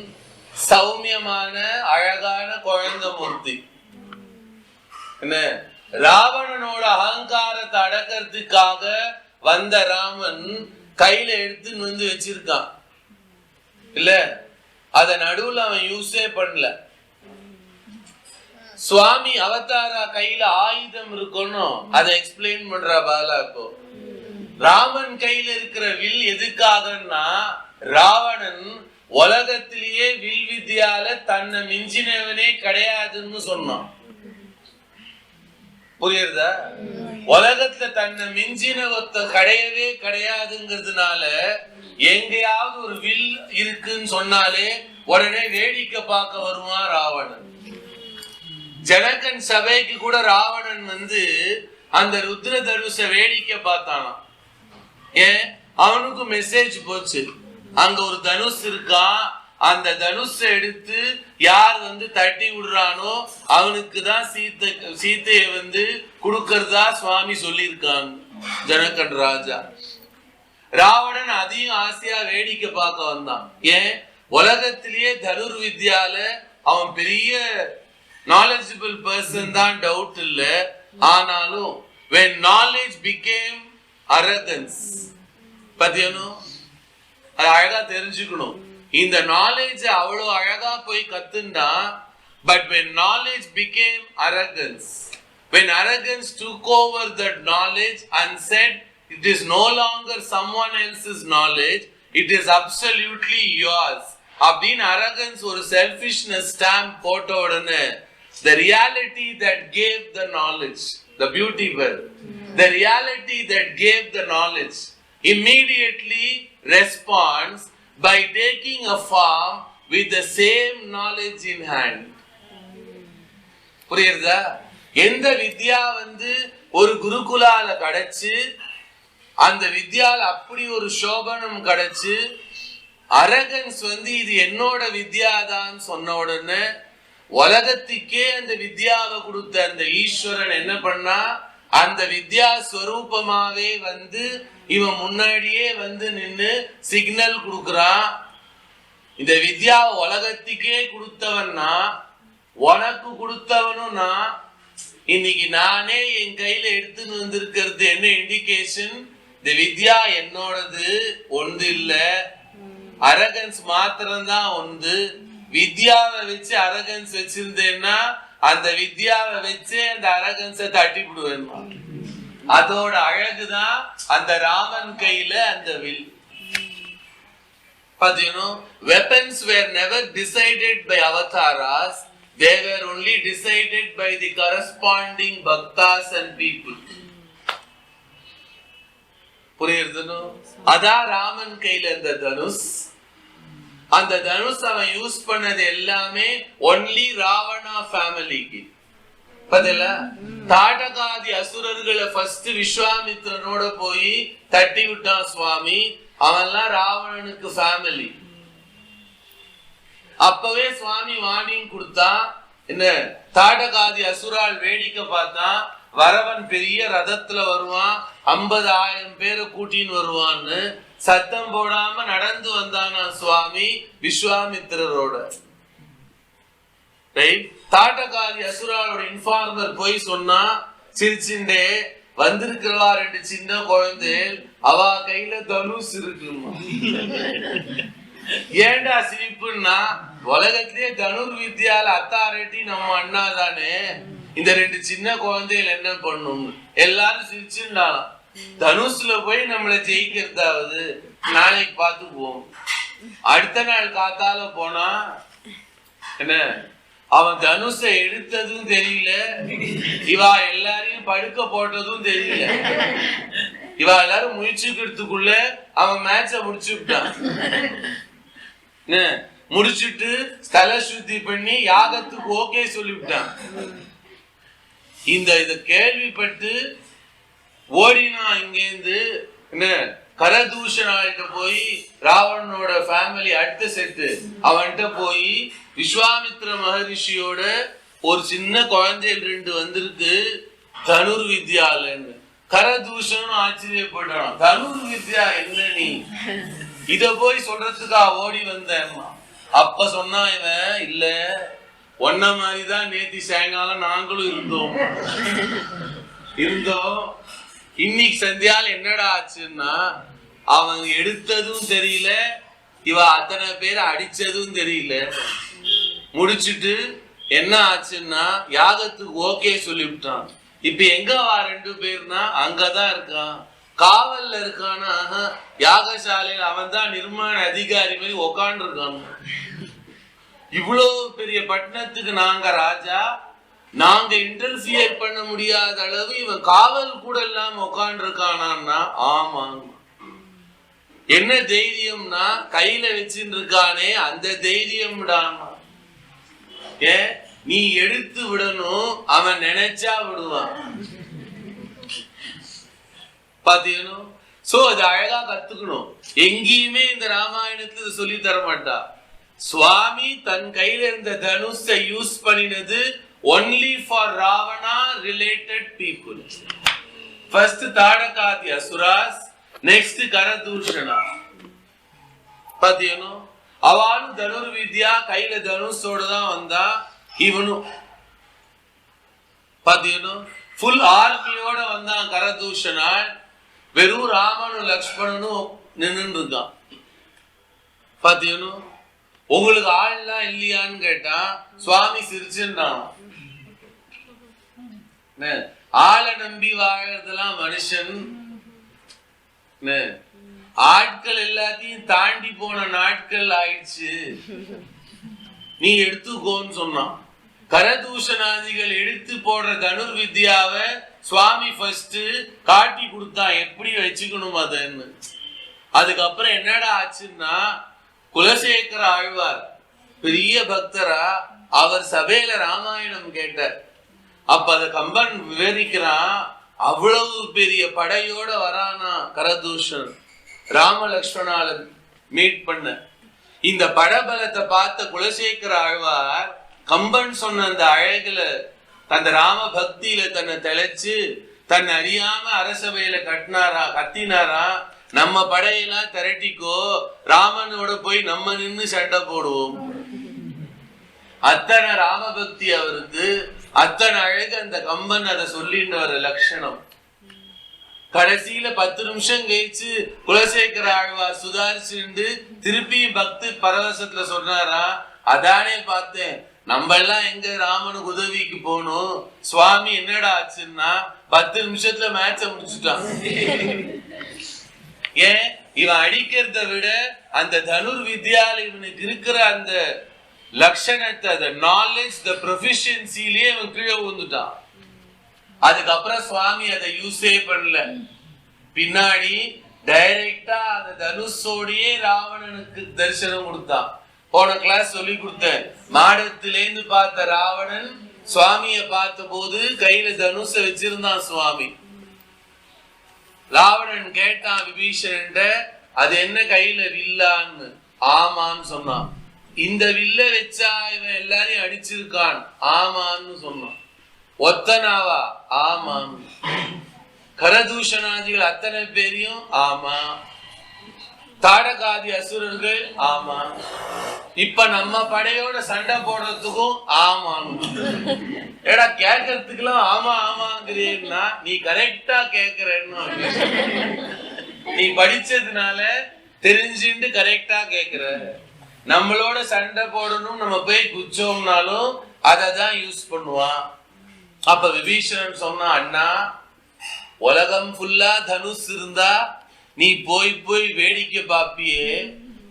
சௌமியமான அழகான குழந்தை மூர்த்தி. என்ன, ராவணனோட அகங்காரத்தை அடக்கிறதுக்காக வந்த ராமன் கையில எடுத்துன்னு வச்சிருக்கான் இல்ல, அத நடுவுல அவன் யூஸே பண்ணல. சுவாமி அவதாரா கையில ஆயுதம் இருக்கணும், அதை எக்ஸ்பிளைன் பண்ற பாலா. இப்போ ராமன் கையில இருக்கிற வில் எதுக்காகன்னா, ராவணன் உலகத்திலேயே வில் வித்யால தன்னை மிஞ்சினவனே கிடையாதுன்னு சொன்னான். புரியுறதா? உலகத்துல தன்னை மிஞ்சின ஒத்த கிடையவே கிடையாதுங்கிறதுனால எங்கேயாவது ஒரு வில் இருக்குன்னு சொன்னாலே உடனே வேடிக்கை பார்க்க வருவான் ராவணன். ஜனகன் சபைக்கு கூட ராவணன் அந்த ருத்ர தனுஷ வேடிக்கை பார்த்தானா. ஏன்? அவனுக்கு மெசேஜ் போச்சு, அங்க ஒரு தனுஷ் இருக்கா, அந்த தனுஷ எடுத்து யார் தட்டி விடுறானோ அவனுக்கு தான் சீத்தைய கொடுக்கறதா சுவாமி சொல்லியிருக்காங்க ஜனகன் ராஜா. ராவணன் அதையும் ஆசையா வேடிக்கை பார்க்க வந்தான். ஏன்? உலகத்திலேயே தனுர் வித்யால அவன் பெரிய knowledgeable person தான், டவுட் இல்ல. ஆனாலும் when knowledge became arrogance, பாத்தியானோ அது அழகா தெரிஞ்சுக்கணும். இந்த நாலேஜ் அவ்வளவு அழகா போய் கத்துண்டா, but when knowledge became arrogance, when arrogance took over that knowledge and said it is no longer someone else's knowledge, it is absolutely yours, அப்படின்னு arrogance ஒரு selfishness stamp போட்ட உடனே the reality that gave the knowledge, the beautiful, the reality that gave the knowledge immediately responds by taking a form with the same knowledge in hand. புரியுதா? எந்த வித்யா ஒரு குருகுலால கிடைச்சு, அந்த வித்யால அப்படி ஒரு சோபனம் கிடைச்சு, அரகன்ஸ் இது என்னோட வித்யாதான் சொன்ன உடனே உலகத்துக்கே அந்த வித்யாவை கொடுத்த அந்த ஈஸ்வரன் என்ன பண்ணா, அந்த வித்யா ஸ்வரூபமாவே இவன் முன்னாடியே நின்னு சிக்னல் கொடுக்கறான். இந்த வித்யா உலகத்துக்கே கொடுத்தவன்னா, உனக்கு கொடுத்தவனும் நான். இன்னைக்கு நானே என் கையில எடுத்துன்னு வந்திருக்கிறது என்ன இண்டிகேஷன்? இந்த வித்யா என்னோடது ஒன்று இல்ல, அரகன்ஸ் மாத்திரம்தான் ஒன்று. வித்யாவை வச்சு அரகன்ஸ் வச்சிருந்தேன்னா அந்த வித்யாவை வச்சே அந்த அரகன்ஸை தட்டி விடுவேன். அதோட அழகுதான் அந்த ராமன் கையில அந்த வில். பாத்தீங்கன்னா weapons were never decided by Avataras, they were only decided by the corresponding bhaktas and people. புரியுதுனோ? அதான் ராமன் கையில அந்த தனுஷ். அந்த தனுஷ் அவன் யூஸ் பண்ணது எல்லாமே ஒன்லி ராவணா ஃபேமிலிக்கு. பதில தாடகாதி அசுரர்களை ஃபர்ஸ்ட் விஸ்வாமித்ரனோட போய் தட்டி விட்டான் சுவாமி. அவன்லாம் ராவணனுக்கு ஃபேமிலி. அப்பவே சுவாமி வார்னிங் கொடுத்தா, என்ன தாடகாதி அசுரால் வேடிக்கை பார்த்தா, வரவன் பெரிய ரதத்துல வருவான், 50,000 பேரை கூட்டின்னு வருவான்னு சத்தம் போடாம நடந்து வந்தானா சுவாமி விஸ்வாமித்திரரோட. தாட்டகாரி அசுராவோட இன்ஃபார்மர் போய் சொன்னா, சிரிச்சுண்டே வந்திருக்கிறவா 2 சின்ன குழந்தை, அவ கையில தனுஷ் இருக்குமா. ஏண்டா சிரிப்புன்னா, உலகத்திலே தனுர் வித்யால அத்தாரிட்டி நம்ம அண்ணா தானே, இந்த 2 சின்ன குழந்தைகள் என்ன பண்ணும். எல்லாரும் சிரிச்சுட்டாலாம். தனுஷ்ல போய் நம்மளை ஜெயிக்கிறதாவது நாளைக்கு பார்த்து போவோம். அடுத்த நாள் காத்தால போனா என்ன, அவன் தனுஷை எடுத்ததும் தெரியல, இவா எல்லாரையும் படுக்க போட்டதும் தெரியல. இவா எல்லாரும் முயற்சிக்கிறதுக்குள்ள அவன் மேட்ச முடிச்சு விட்டான். முடிச்சுட்டு ஸ்தல சுத்தி பண்ணி யாகத்துக்கு ஓகே சொல்லிவிட்டான். இத கேள்விப்பட்டு ஓடினா இங்கேருந்து என்ன, கரதூஷணாகிட்ட போய் ராவணனோட ஃபேமிலி அடுத்த செட்டு அவன்கிட்ட போய் விஸ்வாமித்ர மகரிஷியோட ஒரு சின்ன குழந்தைகள் 2 வந்திருக்கு தனுர் வித்யாலன்னு. கரதூஷணம் ஆச்சரியப்படுறான். தனுர் வித்யா என்ன, நீ இத போய் சொல்றதுக்கா ஓடி வந்தேன். அப்ப சொன்னா இவன், இல்ல ஒன்ன மாதிரிதான் நேத்தி சாயங்காலம் நாங்களும் இருந்தோம். இன்னைக்கு சந்தியால என்னடா ஆச்சுன்னா, அவன் எடுத்ததும் தெரியல, இவ அத்தனை பேரை அடிச்சதும் தெரியல. முடிச்சுட்டு என்ன ஆச்சுன்னா யாகத்துக்கு ஓகே சொல்லிவிட்டான். இப்ப எங்க வா 2 பேர்னா, அங்கதான் இருக்கான், காவல்ல இருக்கானா. யாகசாலையில் அவன் தான் நிர்மாண அதிகாரி மாதிரி உக்காண்டு இருக்கான். இவ்வளவு பெரிய பட்டணத்துக்கு நாங்க ராஜா, நாங்க இன்டர்ஃபியர் பண்ண முடியாத அளவு இவன் காவல் கூட இல்லாம உக்காண்டு இருக்கானா. ஆமா, என்ன தைரியம்னா கையில வச்சுட்டு இருக்கானே அந்த தைரியம் டாமா. நீ எடுத்து விடணும், அவன் நினைச்சா விடுவான். பாத்தீங்கன்னா சோ அது அழகா கத்துக்கணும். எங்கேயுமே இந்த ராமாயணத்துல சொல்லி தர மாட்டா. சுவாமி தன் கையில இருந்த தனுஷை யூஸ் பண்ணினது only for Ravana related people. First Tadakati Asuras, next Karadushana. பாத்தீங்கன்னா அவனும் தனுர் வித்யா கையில தனுஷோட தான் வந்தா. இவனும் பாத்தீங்கன்னா ஃபுல் ஆர்மியோட வந்தான் கரதூஷனா. வெறும் ராமனும் லக்ஷ்மணனும் நின்று இருக்கான். பாத்தீங்கன்னா உங்களுக்கு ஆள்லாம் இல்லையான்னு கேட்டா சுவாமி சிரிச்சுட்டான். ஆளை நம்பி வாழறதெல்லாம் மனுஷன், ஆட்கள் எல்லாத்தையும் தாண்டி போன நாட்கள் ஆயிடுச்சு, நீ எடுத்துக்கோன்னு சொன்னான். கரதூஷணாதிகள் எடுத்து போடுற தனுர் வித்யாவை சுவாமி ஃபர்ஸ்ட் காட்டி கொடுத்தான், எப்படி வச்சுக்கணும் அதன்னு. அதுக்கப்புறம் என்னடா ஆச்சுன்னா, குலசேகர ஆழ்வார் பெரிய பக்தரா, அவர் சபையில ராமாயணம் கேட்டார். அப்ப அத கம்பன் விவரிக்கிறான். அவ்வளவு பெரிய படையோட வரானா கரதூஷன் ராம லக்ஷ்மணால மீட் பண்ண. இந்த படபலத்தை பார்த்த குலசேகர ஆழ்வார் கம்பன் சொன்ன அந்த அழகுல, அந்த ராம பக்தியில தன்னை தெளிச்சு தன்னை அறியாம அரசபையில கத்தினாரா, நம்ம படையெல்லாம் திரட்டிக்கோ, ராமனோட போய் நம்ம நின்று சண்டை போடுவோம். அத்தனை ராம பக்தி அவருக்கு, அத்தனை அழகு அந்த கம்பன் அதை சொல்லிட்டு வர லட்சணம். கடைசியில 10 நிமிஷம் கழிச்சு குலசேகர ஆழ்வார் சுதாரிச்சுண்டு திருப்பி பக்தி பரவசத்துல சொன்னாரா, அதானே பார்த்தேன், நம்ம எல்லாம் எங்க ராமனுக்கு உதவிக்கு போகணும், சுவாமி என்னடா ஆச்சுன்னா 10 நிமிஷத்துல மேட்ச முடிச்சுட்டான். ஏன் இவன் அடிக்கிறத விட அந்த தனுர் வித்யால இவனுக்கு இருக்கிற அந்த லட்சணத்தை, அந்த நாலேஜ், த ப்ரொஃபிஷியன்சிலேயே இவன் கீழே விழுந்துட்டான். அதுக்கப்புறம் சுவாமி அதை யூஸே பண்ணல. பின்னாடி டைரக்டா அந்த தனுஷோடையே ராவணனுக்கு தரிசனம் கொடுத்தான். போன கிளாஸ் சொல்லி கொடுத்தேன். மாடத்திலேந்து பார்த்த ராவணன் சுவாமிய பார்த்த போது கையில தனுஷ வச்சிருந்தான் சுவாமி. ராவணன் கேட்டான் விபீஷணன், அது என்ன கையில வில்லான்னு. ஆமான்னு சொன்னான். இந்த வில்ல வச்சா இவன் எல்லாரையும் அடிச்சிருக்கான். ஆமான்னு சொன்னான். ஒத்தனாவா? ஆமாம். கரதூஷணாதிகள் அத்தனை பேரையும்? ஆமா. தாடகாதி அசுரர்கள்? ஆமா. இப்ப நம்ம படையோட சண்டை போடுறதுக்கும் ஆமாம். ஏடா கேட்கறதுக்குலாம் ஆமா ஆமாங்கிறீன்னா நீ கரெக்டா கேக்குறன்னு, நீ படிச்சதுனால தெரிஞ்சுட்டு கரெக்டா கேக்குற. நம்மளோட சண்டை போடணும் நம்ம போய் குச்சோம்னாலும் அததான் யூஸ் பண்ணுவான். அப்ப விபீஷணன் சொன்னா, அண்ணா உலகம் ஃபுல்லா தனுஷ் இருந்தா நீ போய் போய் வேடிக்கை பாப்பியே,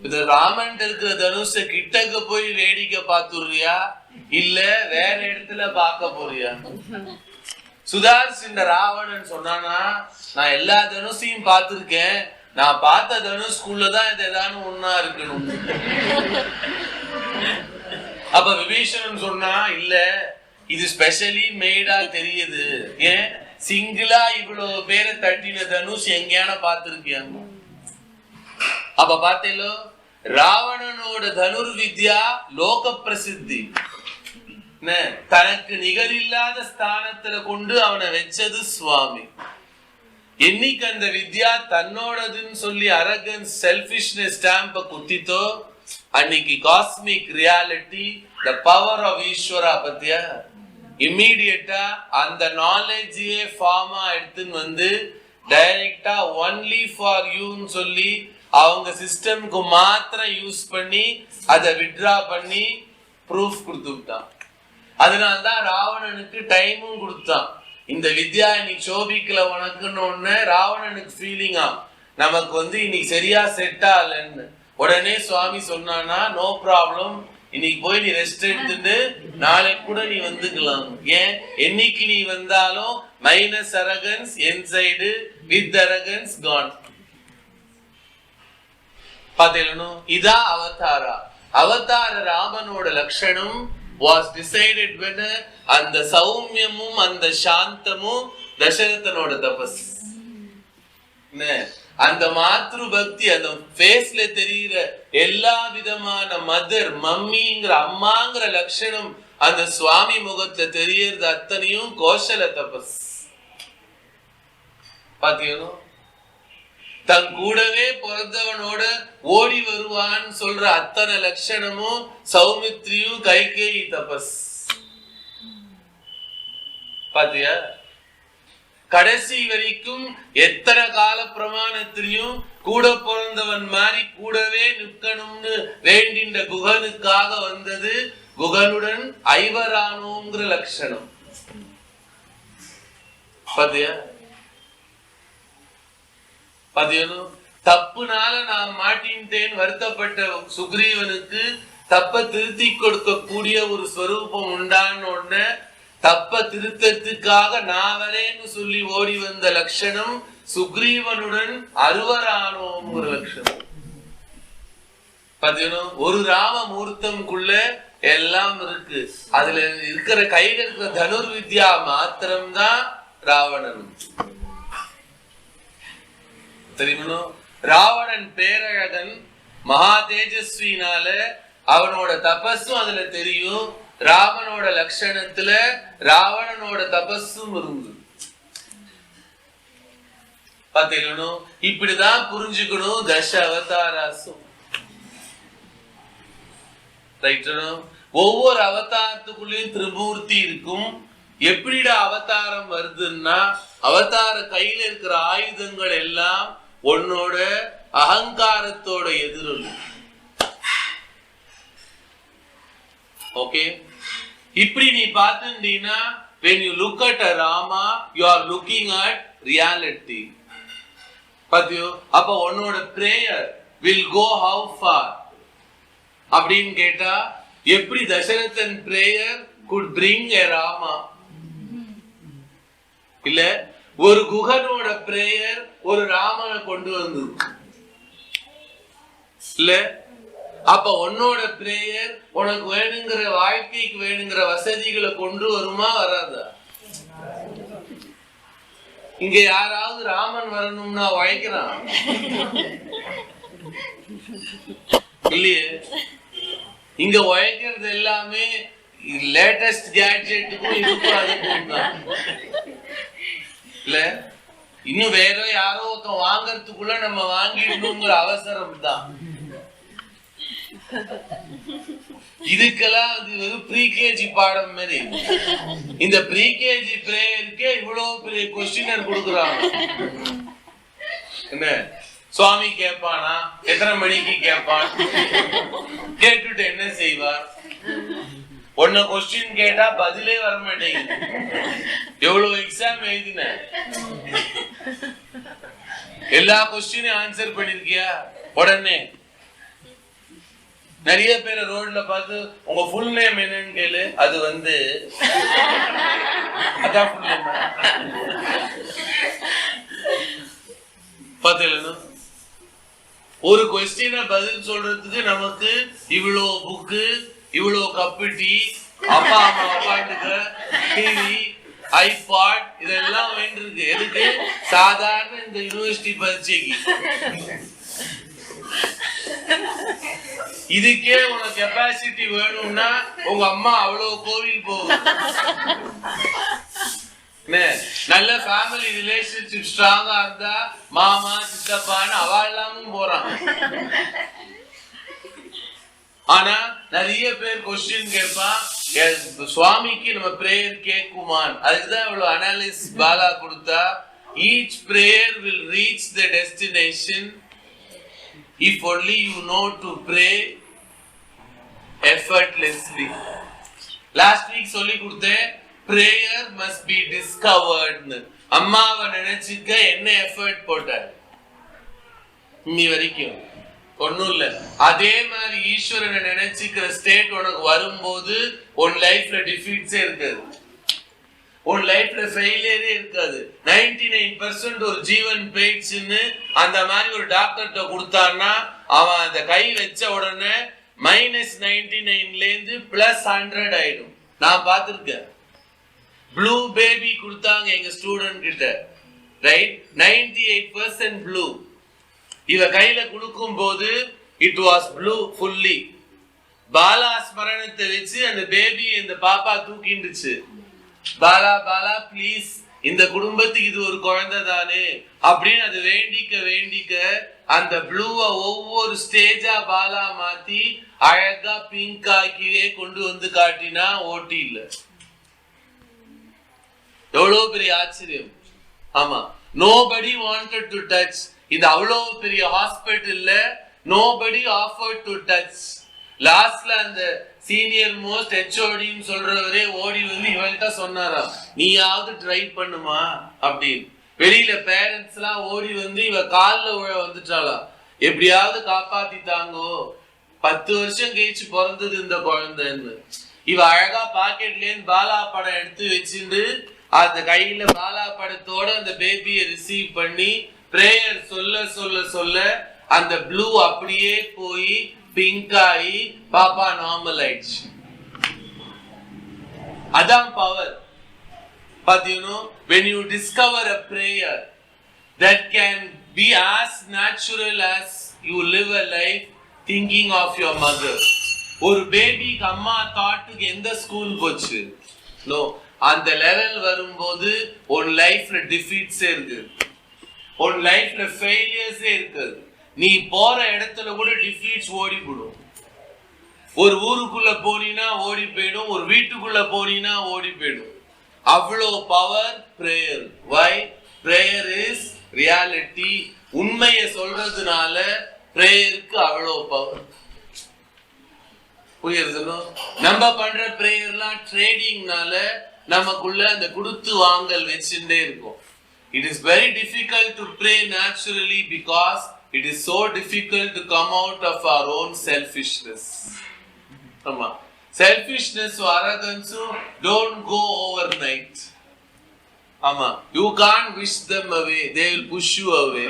இந்த ராமன் இருக்கிற தனுஷ கிட்டக்க போய் வேடிக்கை பாத்துறியா இல்ல வேற இடத்துல பார்க்க போறியா? சுதார்ஸ் இந்த ராவணன் சொன்னானா, நான் எல்லா தனுஷையும் பார்த்திருக்கேன், நான் பார்த்த தனுஷ்குள்ளதான் இது ஏதாவது ஒன்னா இருக்கணும். அப்ப விபீஷணன் சொன்னா, இல்ல இது ஸ்பெஷலி மேடா தெரியுது. ஏன் சிங்கிளா இவ்வளவு பேரை தட்டின தனுஷ் எங்கேயான பார்த்திருக்கியா? அப்ப பார்த்தேலோ, ராவணனோட தனுர் வித்யா லோக பிரசித்தி, தனக்கு நிகரில்லாத ஸ்தானத்துல கொண்டு அவனை வச்சது சுவாமி. என்னைக்கு அந்த வித்யா தன்னோடதுன்னு சொல்லி அரகன்ஸ் செல்ஃபிஷ்னஸ் ஸ்டாம்ப குத்தித்தோ, அன்னைக்கு cosmic reality, the power of Ishwara பத்தியா இம்மீடியட்டா அந்த நாலேஜையே ஃபார்மா எடுத்துன்னு வந்து டைரக்டா ஒன்லி ஃபார் யூன்னு சொல்லி அவங்க சிஸ்டம்க்கு மாத்திரம் யூஸ் பண்ணி அதை வித்ரா பண்ணி ப்ரூஃப் கொடுத்து விட்டான். அதனால்தான் ராவணனுக்கு டைமும் கொடுத்தான். இந்த வித்யா இன்னைக்கு சோபிக்கல உனக்குன்னு ஒண்ணு ராவணனுக்கு ஃபீலிங்கா, நமக்கு வந்து இன்னைக்கு சரியா செட் ஆகலன்னு. உடனே சுவாமி சொன்னானா, நோ ப்ராப்ளம், இன்னைக்கு போய் நீ ரெஸ்ட் எடுத்துட்டு நாளைக்கு கூட நீ வந்துக்கலாம். ஏன் என்னைக்கு நீ வந்தாலும் minus arrogance inside, with arrogance gone. பாத்தீங்களா, இதான் அவதாரா. அவதார ராமனோட லட்சணம் was decided when அந்த சௌமியமும் அந்த சாந்தமும் தசரதனோட தபஸ். அந்த மாத்ரு பக்தி அந்த ஃபேஸ்ல தெரியுற எல்லா விதமான மதர் மம்மிங்கிற அம்மாங்கிற லட்சணம் அந்த சுவாமி முகத்துல தெரியறது அத்தனையும் கோஷல தபஸ். பாத்தீங்களா, தன் கூடவே பிறந்தவனோட ஓடி வருவான்னு சொல்ற அத்தனை லட்சணமும் சௌமித்ரியும் கைகேயி தபஸ். பாத்தியா, கடைசி வரைக்கும் எத்தனை கால பிரமாணத்திலையும் கூட பிறந்தவன் மாதிரி கூடவே நிற்கணும்னு வேண்டின்ற குகனுக்காக வந்தது குகனுடன் ஐவரானோங்கிற லட்சணம். பாத்தியா, தப்புனால நான் மாட்டின்ட்டேன் வருத்தப்பட்ட சுக்ரீவனுக்கு தப்ப திருத்தி கொடுக்க கூடிய ஒரு ஸ்வரூபம் உண்டான உடனே தப்ப திருத்தத்துக்காக நான் வரேன்னு சொல்லி ஓடி வந்த லட்சணம் சுக்ரீவனுடன் அறுவரானோம் ஒரு லட்சணம். பாத்தீங்கன்னா, ஒரு ராம மூர்த்தம்குள்ள எல்லாம் இருக்கு. அதுல இருக்கிற கையில இருக்கிற தனுர் வித்யா மாத்திரம்தான் ராவணன். தெரியுமா, ராவணன் பேரழகன் மகா தேஜஸ்வினால அவனோட தபஸும் அதுல தெரியும். ராமனோட லட்சணத்துல ராவணனோட தபஸும் இருந்து. பாத்தீங்கன்னா, இப்படிதான் புரிஞ்சுக்கணும் தச அவதாராசும். ஒவ்வொரு அவதாரத்துக்குள்ளயும் திரிமூர்த்தி இருக்கும். எப்படிடா அவதாரம் வருதுன்னா, அவதார கையில இருக்கிற ஆயுதங்கள் எல்லாம் உன்னோட அகங்காரத்தோட எதிரொலி. ஓகே, இப்படி நீ பார்த்துட்டீங்கன்னா when you look at a Rama, you are looking at reality. பாத்தியோ, அப்ப உன்னோட prayer will go how far அப்படின்னு கேட்டா, எப்படி Dasarathan prayer could bring a Rama? இல்ல, ஒரு குகனோட prayer ஒரு ராமனை கொண்டு வந்து இல்ல. அப்ப உன்னோட பிரேயர் உனக்கு வேணுங்கிற வாழ்க்கைக்கு வேணுங்கிற வசதிகளை கொண்டு வருமா வராதா? இங்க யாராவது ராமன் வரணும்னா உழைக்கிறான் இல்லையே. இங்க உழைக்கிறது எல்லாமே லேட்டஸ்ட் கேட்ஜெட்டுக்கும் இதுக்கும் அதுக்கும் இல்ல, இன்னும் வேற யாரோ ஒருத்தன் வாங்கறதுக்குள்ள நம்ம வாங்கிடணுங்கிற அவசரம் தான். இதுக்கெல்லாம் அது ஒரு ப்ரீகேஜி பாடம் மாதிரி. இந்த ப்ரீகேஜி பிரேயருக்கே இவ்வளவு பெரிய கொஸ்டினர் கொடுக்குறாங்க. என்ன சுவாமி கேட்பானா, எத்தனை மணிக்கு கேட்பான், கேட்டுட்டு என்ன செய்வார்? ஒன்ன கொஸ்டின் கேட்டா பதிலே வர மாட்டேங்குது. எவ்வளவு எக்ஸாம் எழுதின, எல்லா கொஸ்டினையும் ஆன்சர் பண்ணிருக்கியா? உடனே நிறைய பேரை ரோட்ல பார்த்து உங்க ஃபுல் நேம் என்னன்னு கேளு, அது வந்து அதான் ஃபுல் நேம். பாத்தீங்களா, ஒரு கொஸ்டினை பதில் சொல்றதுக்கு நமக்கு இவ்வளோ புக்கு, இவ்வளோ கப்பு டீ, அப்பா அம்மா உட்காந்துக்க, டிவி, ஐபாட் இதெல்லாம் வேண்டியிருக்கு. எதுக்கு? சாதாரண இந்த யூனிவர்சிட்டி பரீட்சைக்கு. இதுக்கே உனக்கு கெப்பாசிட்டி வேணும்னா உங்க அம்மா அவ்வளவு கோவில் போகும். நல்ல ஃபேமிலி ரிலேஷன்ஷிப் ஸ்ட்ராங்கா இருந்தா மாமா சித்தப்பான்னு அவாழ்லாமும் போறான். ஆனா நிறைய பேர் கொஸ்டின் கேட்பான், சுவாமிக்கு நம்ம பிரேயர் கேட்குமான். அதுக்குதான் இவ்வளவு அனாலிஸ் பாலா கொடுத்தா. Each prayer will reach the destination if only you know to pray effortlessly. Last week சொல்லி கொடுத்தேன், prayer must be discovered. அம்மாவை நினைச்சுக்க என்ன எஃபர்ட் போட்ட இன்னி வரைக்கும்? ஒண்ணும் இல்ல. அதே மாதிரி ஈஸ்வரனை நினைச்சுக்கிற ஸ்டேட் உனக்கு வரும்போது உன் லைஃப்ல டிஃபீட்ஸே இருக்காது, உன் லைஃப்ல ஃபெயிலியரே இருக்காது. 99% ஒரு ஜீவன் போயிடுச்சுன்னு அந்த மாதிரி ஒரு டாக்டர்கிட்ட கொடுத்தான்னா அவன் அந்த கை வச்ச உடனே -99ல இருந்து +100 ஆயிடும். நான் பார்த்திருக்கேன். ப்ளூ பேபி கொடுத்தாங்க எங்க ஸ்டூடெண்ட் கிட்ட, ரைட்? 98% ப்ளூ. இவ கையில கொடுக்கும் போது இட் வாஸ் ப்ளூ ஃபுல்லி. பாலா ஸ்மரணத்தை வச்சு அந்த பேபி இந்த பாப்பா தூக்கிண்டுச்சு. பாலா பாலா ப்ளீஸ், இந்த குடும்பத்துக்கு இது ஒரு குழந்தை தானே அப்படின்னு அது வேண்டிக்க வேண்டிக்க அந்த ப்ளூவை ஒவ்வொரு ஸ்டேஜா பாலா மாத்தி அழகா பிங்க் ஆக்கியே கொண்டு வந்து காட்டினா ஓட்டி இல்ல. எவ்வளவு பெரிய ஆச்சரியம். ஆமா, nobody wanted to touch. இது அவ்வளவு பெரிய ஹாஸ்பிட்டல்ல nobody offered to touch. லாஸ்ட்ல அந்த சீனியர் மோஸ்ட் ஹெச்ஓடின்னு சொல்றவரே ஓடி வந்து இவள்கிட்ட சொன்னாரா, நீயாவது ட்ரை பண்ணுமா அப்படின்னு. வெளியில பேரண்ட்ஸ் எல்லாம் ஓடி வந்து இவ காலில் உழ வந்துட்டாளா, எப்படியாவது காப்பாத்தி தாங்கோ, 10 வருஷம் கழிச்சு பிறந்தது இந்த குழந்தைன்னு. இவ அழகா பாக்கெட்ல இருந்து பாலா படம் எடுத்து வச்சுட்டு அந்த கையில பாலா படத்தோட அந்த பேபியை ரிசீவ் பண்ணி பிரேயர் சொல்ல சொல்ல சொல்ல அந்த ப்ளூ அப்படியே போய் பிங்க் ஆகி பாப்பா நார்மல் ஆயிடுச்சு. அதான் பவர். பாத்தீங்கன்னா, when you discover a prayer that can be as natural as you live a life thinking of your mother. ஒரு பேபிக்கு அம்மா தாட்டுக்கு எந்த ஸ்கூல் போச்சு? நோ. அந்த லெவல் வரும்போது உன் லைஃப்ல டிஃபீட்ஸே இருக்கு, உன் லைஃப்ல ஃபெயிலியர்ஸே இருக்காது. நீ போற இடத்துல கூட டிஃபீட்ஸ் ஓடி போடும். ஒரு ஊருக்குள்ள போனீனா ஓடி போயிடும், ஒரு வீட்டுக்குள்ள போனீனா ஓடி போயிடும். அவ்வளோ power prayer. Why? Prayer is reality. உண்மையை சொல்றதுனால பிரேயருக்கு அவ்வளோ பவர். புரியுது? நம்ம பண்ற பிரேயர்லாம் ட்ரேடிங்னால நமக்குள்ள அந்த கொடுத்து வாங்கல் வச்சுட்டே இருக்கும். It is very difficult to pray naturally because it is so difficult to come out of our own selfishness. Amma, selfishness or arrogance don't go overnight. Amma, you can't wish them away, they will push you away.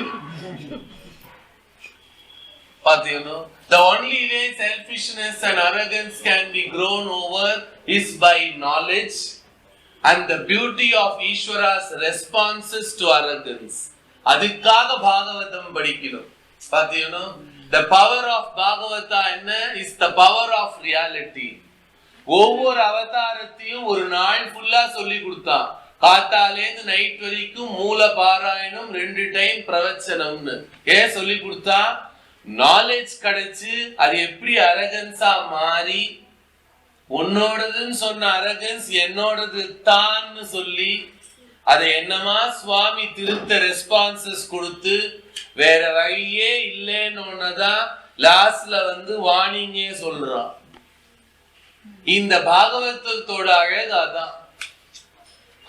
But you know, the only way selfishness and arrogance can be grown over is by knowledge and the beauty of Ishvara's responses to arrogance. அதுக்காக பாகவதம் படிக்கணும். பாத்தீங்கன்னா, the power of Bhagavata என்ன? is the power of reality. ஒவ்வொரு அவதாரத்தையும் ஒரு நாள் ஃபுல்லா சொல்லி கொடுத்தான். காத்தாலேந்து நைட் வரைக்கும் மூல பாராயணம், 2 டைம் பிரவச்சனம்னு. ஏன் சொல்லி கொடுத்தா? நாலேஜ் கிடைச்சு அது எப்படி அரகன்ஸா மாறி, உன்னோடதுன்னு சொன்ன அரகன்ஸ் என்னோடது தான்னு சொல்லி அதை என்னமா சுவாமி திருத்த ரெஸ்பான்சஸ் கொடுத்து வேற வழியே இல்லைன்னு லாஸ்ட்ல வார்னிங்கே சொல்றான். இந்த பாகவதத்தோட அழகாதான்.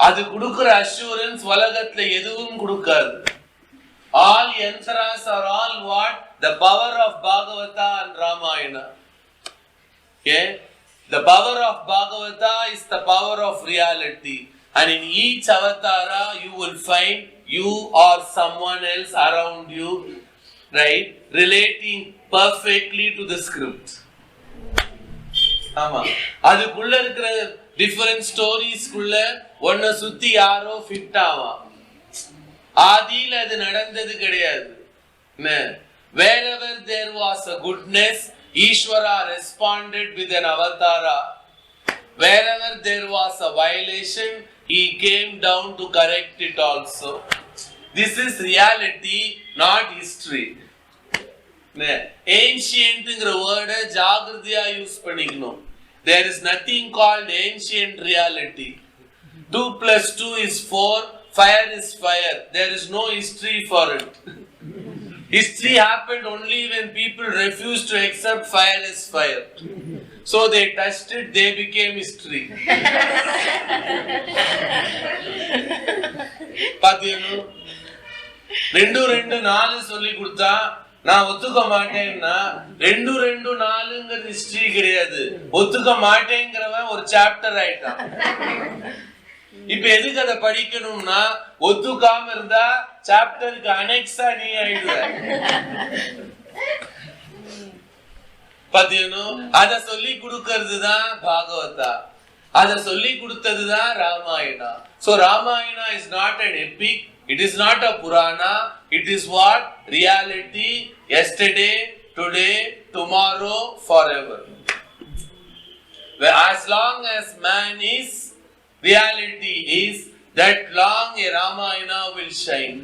அது கொடுக்கிற அஷூரன்ஸ் உலகத்துல எதுவும் கொடுக்காது. All yantras are all what? The power of Bhagavata and Ramayana. Okay? The power of Bhagavata is the power of reality. And in each avatara you will find you or someone else around you, right? Relating perfectly to the script. ஆமா, அதுக்குள்ள இருக்கிற different ஸ்டோரிஸ்க்குள்ள ஒன்ன சுத்தி யாரோ fit ஆவா. ஆதியில அது நடந்தது கிடையாது. Wherever there was a goodness, Ishvara responded with an avatara. Wherever there was a violation, he came down to correct it also. This is reality, not history. Ancientங்கிற வேர்டை ஜாகிரதையா யூஸ் பண்ணிக்கணும். There is nothing called ancient reality. 2 + 2 is 4. Fire is fire. There is no history for it. History happened only when people refused to accept fire as fire. So they touched it, they became history. பாத்தீங்களா? 2 2 4 சொல்லி கொடுத்தா நான் ஒத்துக்க மாட்டேன்னா 2 2 4ங்கிறது history கிடையாது. ஒத்துக்க மாட்டேங்கிறவன் ஒரு chapter ஆயிட்டான். இப்ப எதுக்கு அதை படிக்கணும்னா, ஒத்துக்காம இருந்தா சாப்டருக்கு அனெக்ஸா நீ ஆயிடுவ. பாத்தீங்கன்னா அத சொல்லி கொடுக்கறதுதான் பாகவதா, அத சொல்லி கொடுத்ததுதான் Ramayana. So Ramayana is not an epic, it is not a Purana, it is what? Reality, yesterday, today, tomorrow, forever. As long as man is, reality is, that long a Ramayana will shine,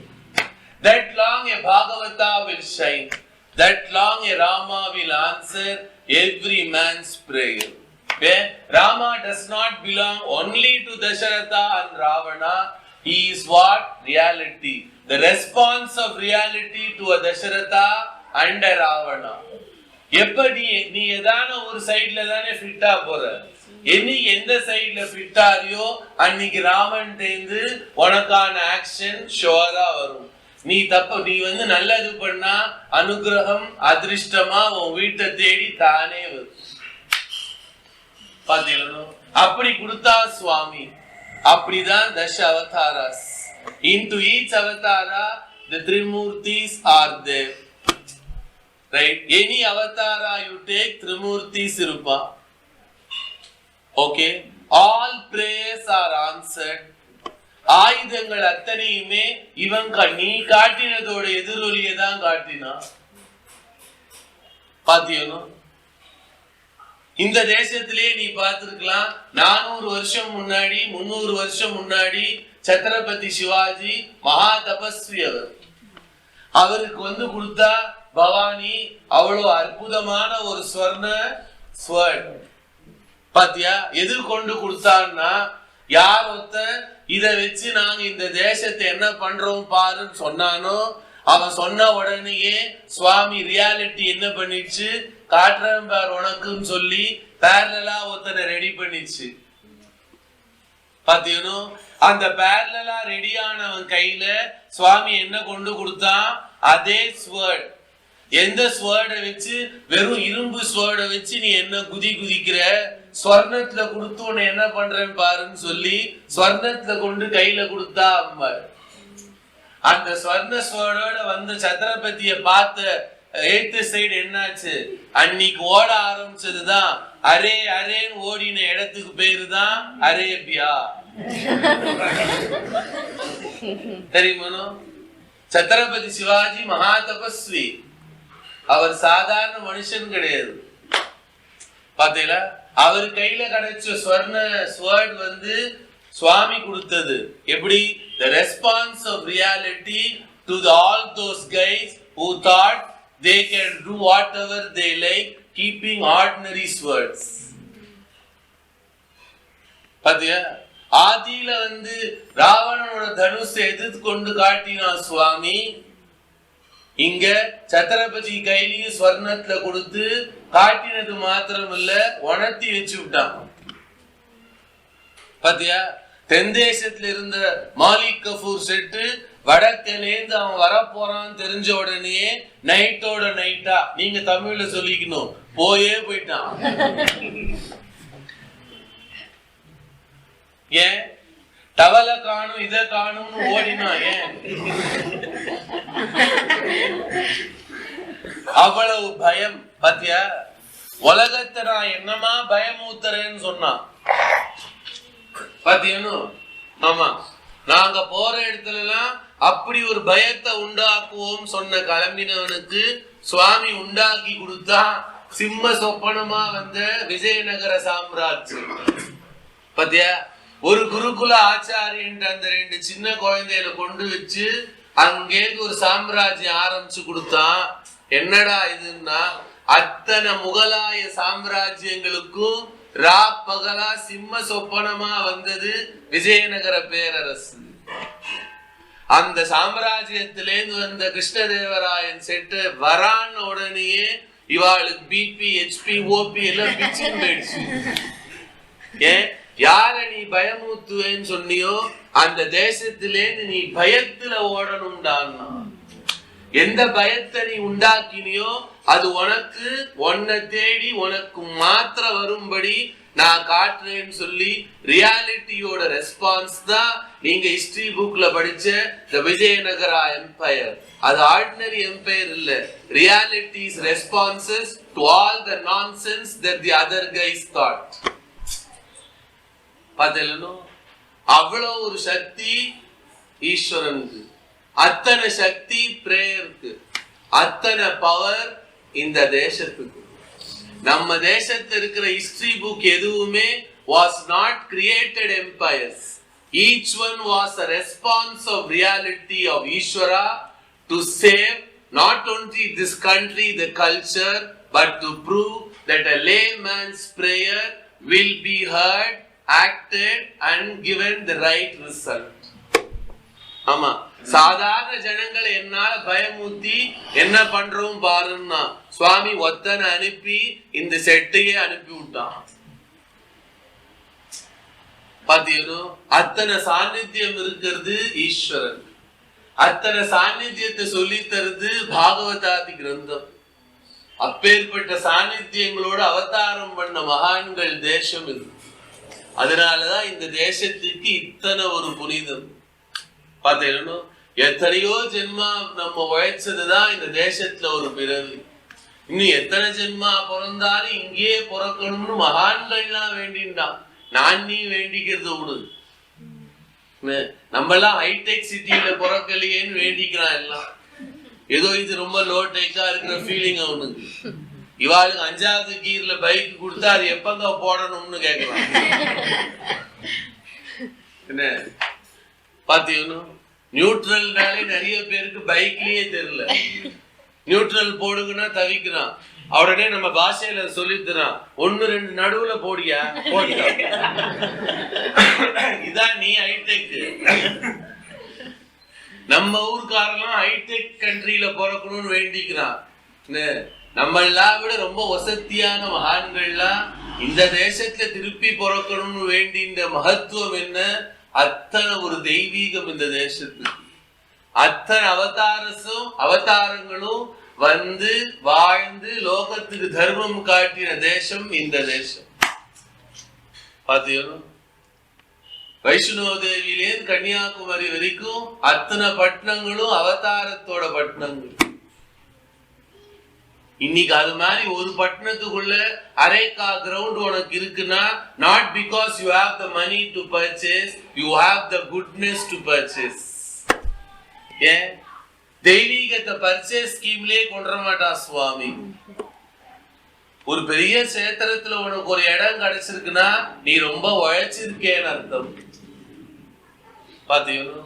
that long a Bhagavata will shine, that long a Rama will answer every man's prayer. Okay? Rama does not belong only to Dasharatha and Ravana. He is what? Reality. The response of reality to a Dasharatha and a Ravana. எப்படி நீ ஏதான ஒரு சைட்ல தானே ஃபிட்டா போற. என்னைக்கு எந்த சைட்ல ஃபிட் ஆறியோ அன்னைக்கு ராமன் தேர்ந்து உனக்கான ஆக்ஷன் ஷோரா வரும். நீ நல்லது பண்ணா அனுகிரகம் அதிர்ஷ்டமா உன் வீட்டை தேடி தானே வரும். பாத்தீங்களா? அப்படி கொடுத்தா சுவாமி. அப்படிதான் தச அவதாராஸ். Into each avatara the Trimurtis are there. Right? Any avatara you take, Trimurtis iruppa. Okay? All prayers are answered. ஆயுதங்கள் அத்தனையுமே இவன் நீ காட்டினதோட எதிரொலியை தான் காட்டினா. பாத்தீங்களா? இந்த தேசத்திலேயே நீ பார்த்திருக்கலாம், 400 வருஷம் முன்னாடி 300 வருஷம் முன்னாடி சத்ரபதி சிவாஜி மகா தபஸ்வி. அவருக்கு கொடுத்தா பவானி அவ்வளவு அற்புதமான ஒரு ஸ்வர்ட். பாத்தியா? எது கொண்டு கொடுத்தான்னா, யார் இத வச்சு நாங்க இந்த தேசத்தை என்ன பண்றோம் பாருன்னு சொன்னானோ, அவன் சொன்ன உடனேயே சுவாமி ரியாலிட்டி என்ன பண்ணிடுச்சு, காட்டுறேன் பார் உனக்குன்னு சொல்லி பேரலா ஒருத்தனை ரெடி பண்ணிச்சு. பாத்தீங்கன்னா அந்த பேரலா ரெடியானவன் கையில சுவாமி என்ன கொண்டு கொடுத்தான்? அதே ஸ்வர்ட். எந்த ஸ்வர்டை வச்சு? வெறும் இரும்பு ஸ்வர்டை வச்சு நீ என்ன குதிக்கிற, ஸ்வர்ணத்துல கொடுத்து உன்னை என்ன பண்றேன் பாருன்னு சொல்லி ஸ்வர்ணத்துல கொண்டு கையில கொடுத்தா அம்மா. அந்த ஸ்வர்ண ஸ்வர்டோட சத்ரபதிய பார்த்த 8th சைடு என்னாச்சு? அன்னைக்கு ஓட ஆரம்பிச்சதுதான் அரேன்னு ஓடின இடத்துக்கு பேரு தான் அரேபியா. தெரியுமா? சத்ரபதி சிவாஜி மகா தபஸ்வி. அவர் சாதாரண மனுஷன் கிடையாது. பாத்தீங்களா? அவர் கையில கிடைச்ச ஸ்வர்ட் வந்து சுவாமி கொடுத்தது. எப்படி? The response of reality to all those guys who thought they can do whatever they like keeping ordinary swords. பாத்தியா? ஆதியில வந்து ராவணனோட தனுஷை எதிர்த்து கொண்டு காட்டினா சுவாமி, இங்க சத்ரபதி கையிலையும் ஸ்வர்ணத்துல கொடுத்து காட்டினது மாத்திரம் இல்ல, உணர்த்தி வச்சு விட்டான். பாத்தியா? தென் தேசத்துல இருந்த மாலிக் கஃபூர் செட்டு வடக்கிலேந்து அவன் வரப்போறான்னு தெரிஞ்ச உடனே நைட்டோட நைட்டா, நீங்க தமிழ்ல சொல்லிக்கணும், போயிட்டான். ஏன்? டவல காணும் இத காணும்னு ஓடினா. ஏன்? அவ்வளவு பயம். பாத்தியா? உலகத்தை நான் என்னமா பயமூத்துறேன்னு சொன்னான். பாத்தியனு? ஆமா, நாங்க போற இடத்துல எல்லாம் அப்படி ஒரு பயத்தை உண்டாக்குவோம் சொன்ன கிளம்பினவனுக்கு சுவாமி உண்டாக்கி கொடுத்தா சிம்ம சொப்பனமா வந்த விஜயநகர சாம்ராஜ்யம். பாத்தியா? ஒரு குருகுல ஆச்சாரியன் அந்த 2 சின்ன குழந்தைகளை கொண்டு வச்சு அங்கே ஒரு சாம்ராஜ்யம் ஆரம்பிச்சு கொடுத்தான். என்னடா இதுன்னா, அத்தனை முகலாய சாம்ராஜ்யங்களுக்கும் ரா பகலா சிம்ம சொப்பனமா வந்தது விஜயநகர பேரரசு. அந்த சாம்ராஜ்யத்திலேந்து வந்த கிருஷ்ணதேவராயன் செட்டு வரான் உடனேயே இவாளுக்கு பிபி ஹெச்பி ஓபி எல்லாம் பிச்சுன்னு போயிடுச்சு. ஏன்? யார நீ பயமூத்துவேன்னு சொன்னியோ அந்த தேசத்திலேந்து நீ பயத்துல ஓடணும்டான்னா. எந்த பயத்தை நீ உண்டாக்கினியோ அது உனக்கு உன்னை தேடி உனக்கு மாத்திர வரும்படி நான் காட்டுறேன்னு சொல்லி ரியாலிட்டியோட ரெஸ்பான்ஸ் தான் நீங்க ஹிஸ்டரி புக்ல படிச்ச தி விஜயநகரா எம்பையர். அது ஆர்டினரி எம்பையர் இல்ல, realities responses to all the nonsense that the other guys thought. பாத்தீங்களா? அவ்வளவு ஒரு சக்தி ஈஸ்வரனுக்கு, அத்தனை சக்தி பிரேயருக்கு, அத்தனை பவர் இந்த தேசத்துக்கு. நம்ம தேசத்துல இருக்கிற ஹிஸ்டரி புக் எதுவுமே was not created empires. Each one was a response of reality of Ishvara to save not only this country, the culture, but to prove that a layman's prayer will be heard, acted and given the right result. ஆமா, சாதாரண ஜனங்களை என்னால பயமூத்தி என்ன பண்றோம் பாருன்னா சுவாமி ஒத்தனை அனுப்பி இந்த செட்டையே அனுப்பி விட்டான். பாத்தீங்களோ? அத்தனை சாநித்தியம் இருக்கிறது ஈஸ்வரன். அத்தனை சாநித்தியத்தை சொல்லி தருது பாகவதாதி கிரந்தம். அப்பேற்பட்ட சாநித்தியங்களோட அவதாரம் பண்ண மகான்கள் தேசம் இது. அதனாலதான் இந்த தேசத்துக்கு இத்தனை ஒரு புனிதம். பாத்தீங்கன்னா எத்தனையோ ஜென்மா நம்ம உழைச்சதுதான் இந்த தேசத்துல ஒரு பிறவி. இன்னும் எத்தனை ஜென்மா பிறந்தாலும் இங்கேயே பிறக்கணும்னு மகான்கள்லாம் வேண்டின்றான். நான் நீ வேண்டிக்கிறது விடு. நம்ம எல்லாம் ஹைடெக் சிட்டியில பிறக்கலையேன்னு வேண்டிக்கிறான் எல்லாம். ஏதோ இது ரொம்ப லோ டெக்கா இருக்கிற ஃபீலிங் அவனுக்கு. இவாளுக்கு 5வது கீர்ல பைக் கொடுத்தா அது எப்பங்க போடணும்னு கேட்கலாம். என்ன பாத்தீங்கன்னா நியூட்ரல்னாலே நிறைய பேருக்கு பைக்லயே தெரியல. நியூட்ரல் போடுங்கன்னா தவிக்கிறான். உடனே நம்ம பாஷையில சொல்லித்தரான், 1-2 நடுவுல போடியா போட்டா. இதான் நீ ஹைடெக். நம்ம ஊர்க்காரெல்லாம் ஹைடெக் கண்ட்ரியில பிறக்கணும்னு வேண்டிக்கிறான். நம்ம எல்லாம் விட ரொம்ப வசதியான மகான்கள்லாம் இந்த தேசத்துல திருப்பி பிறக்கணும்னு வேண்டி இந்த மகத்துவம் என்ன, அத்தனை ஒரு தெய்வீகம் இந்த தேசத்துக்கு. அத்தனை அவதாரங்களும் வந்து வாழ்ந்து லோகத்துக்கு தர்மம் காட்டின தேசம் இந்த தேசம். பாத்தீங்கன்னா வைஷ்ணவ தேவியிலே கன்னியாகுமரி வரைக்கும் அத்தனை பட்டணங்களும் அவதாரத்தோட பட்டணங்கள். இன்னைக்கு அது மாதிரி ஒரு பட்டணத்துக்குள்ள அரேக்கா கிரவுண்ட் உனக்கு இருக்குன்னா, not because you have the money to purchase, you have the goodness to purchase. ஏன் தெய்வீகத்தை பர்ச்சேஸ் ஸ்கீம்லயே கொண்டு மாட்டா சுவாமி. ஒரு பெரிய சேத்திரத்துல உனக்கு ஒரு இடம் கிடைச்சிருக்குன்னா நீ ரொம்ப உழைச்சிருக்கேன்னு அர்த்தம். பாத்தீங்கன்னா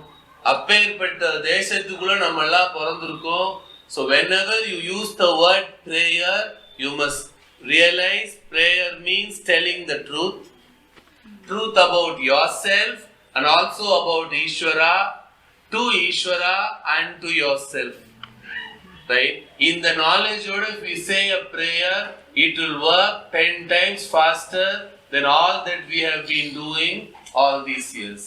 அப்பேற்பட்ட தேசத்துக்குள்ள நம்ம எல்லாம் பிறந்திருக்கோம். So whenever you use the word prayer, you must realize prayer means telling the truth about yourself and also about Ishvara, to Ishvara and to yourself. Right? In the knowledge order, if we say a prayer, it will work 10 times faster than all that we have been doing all these years.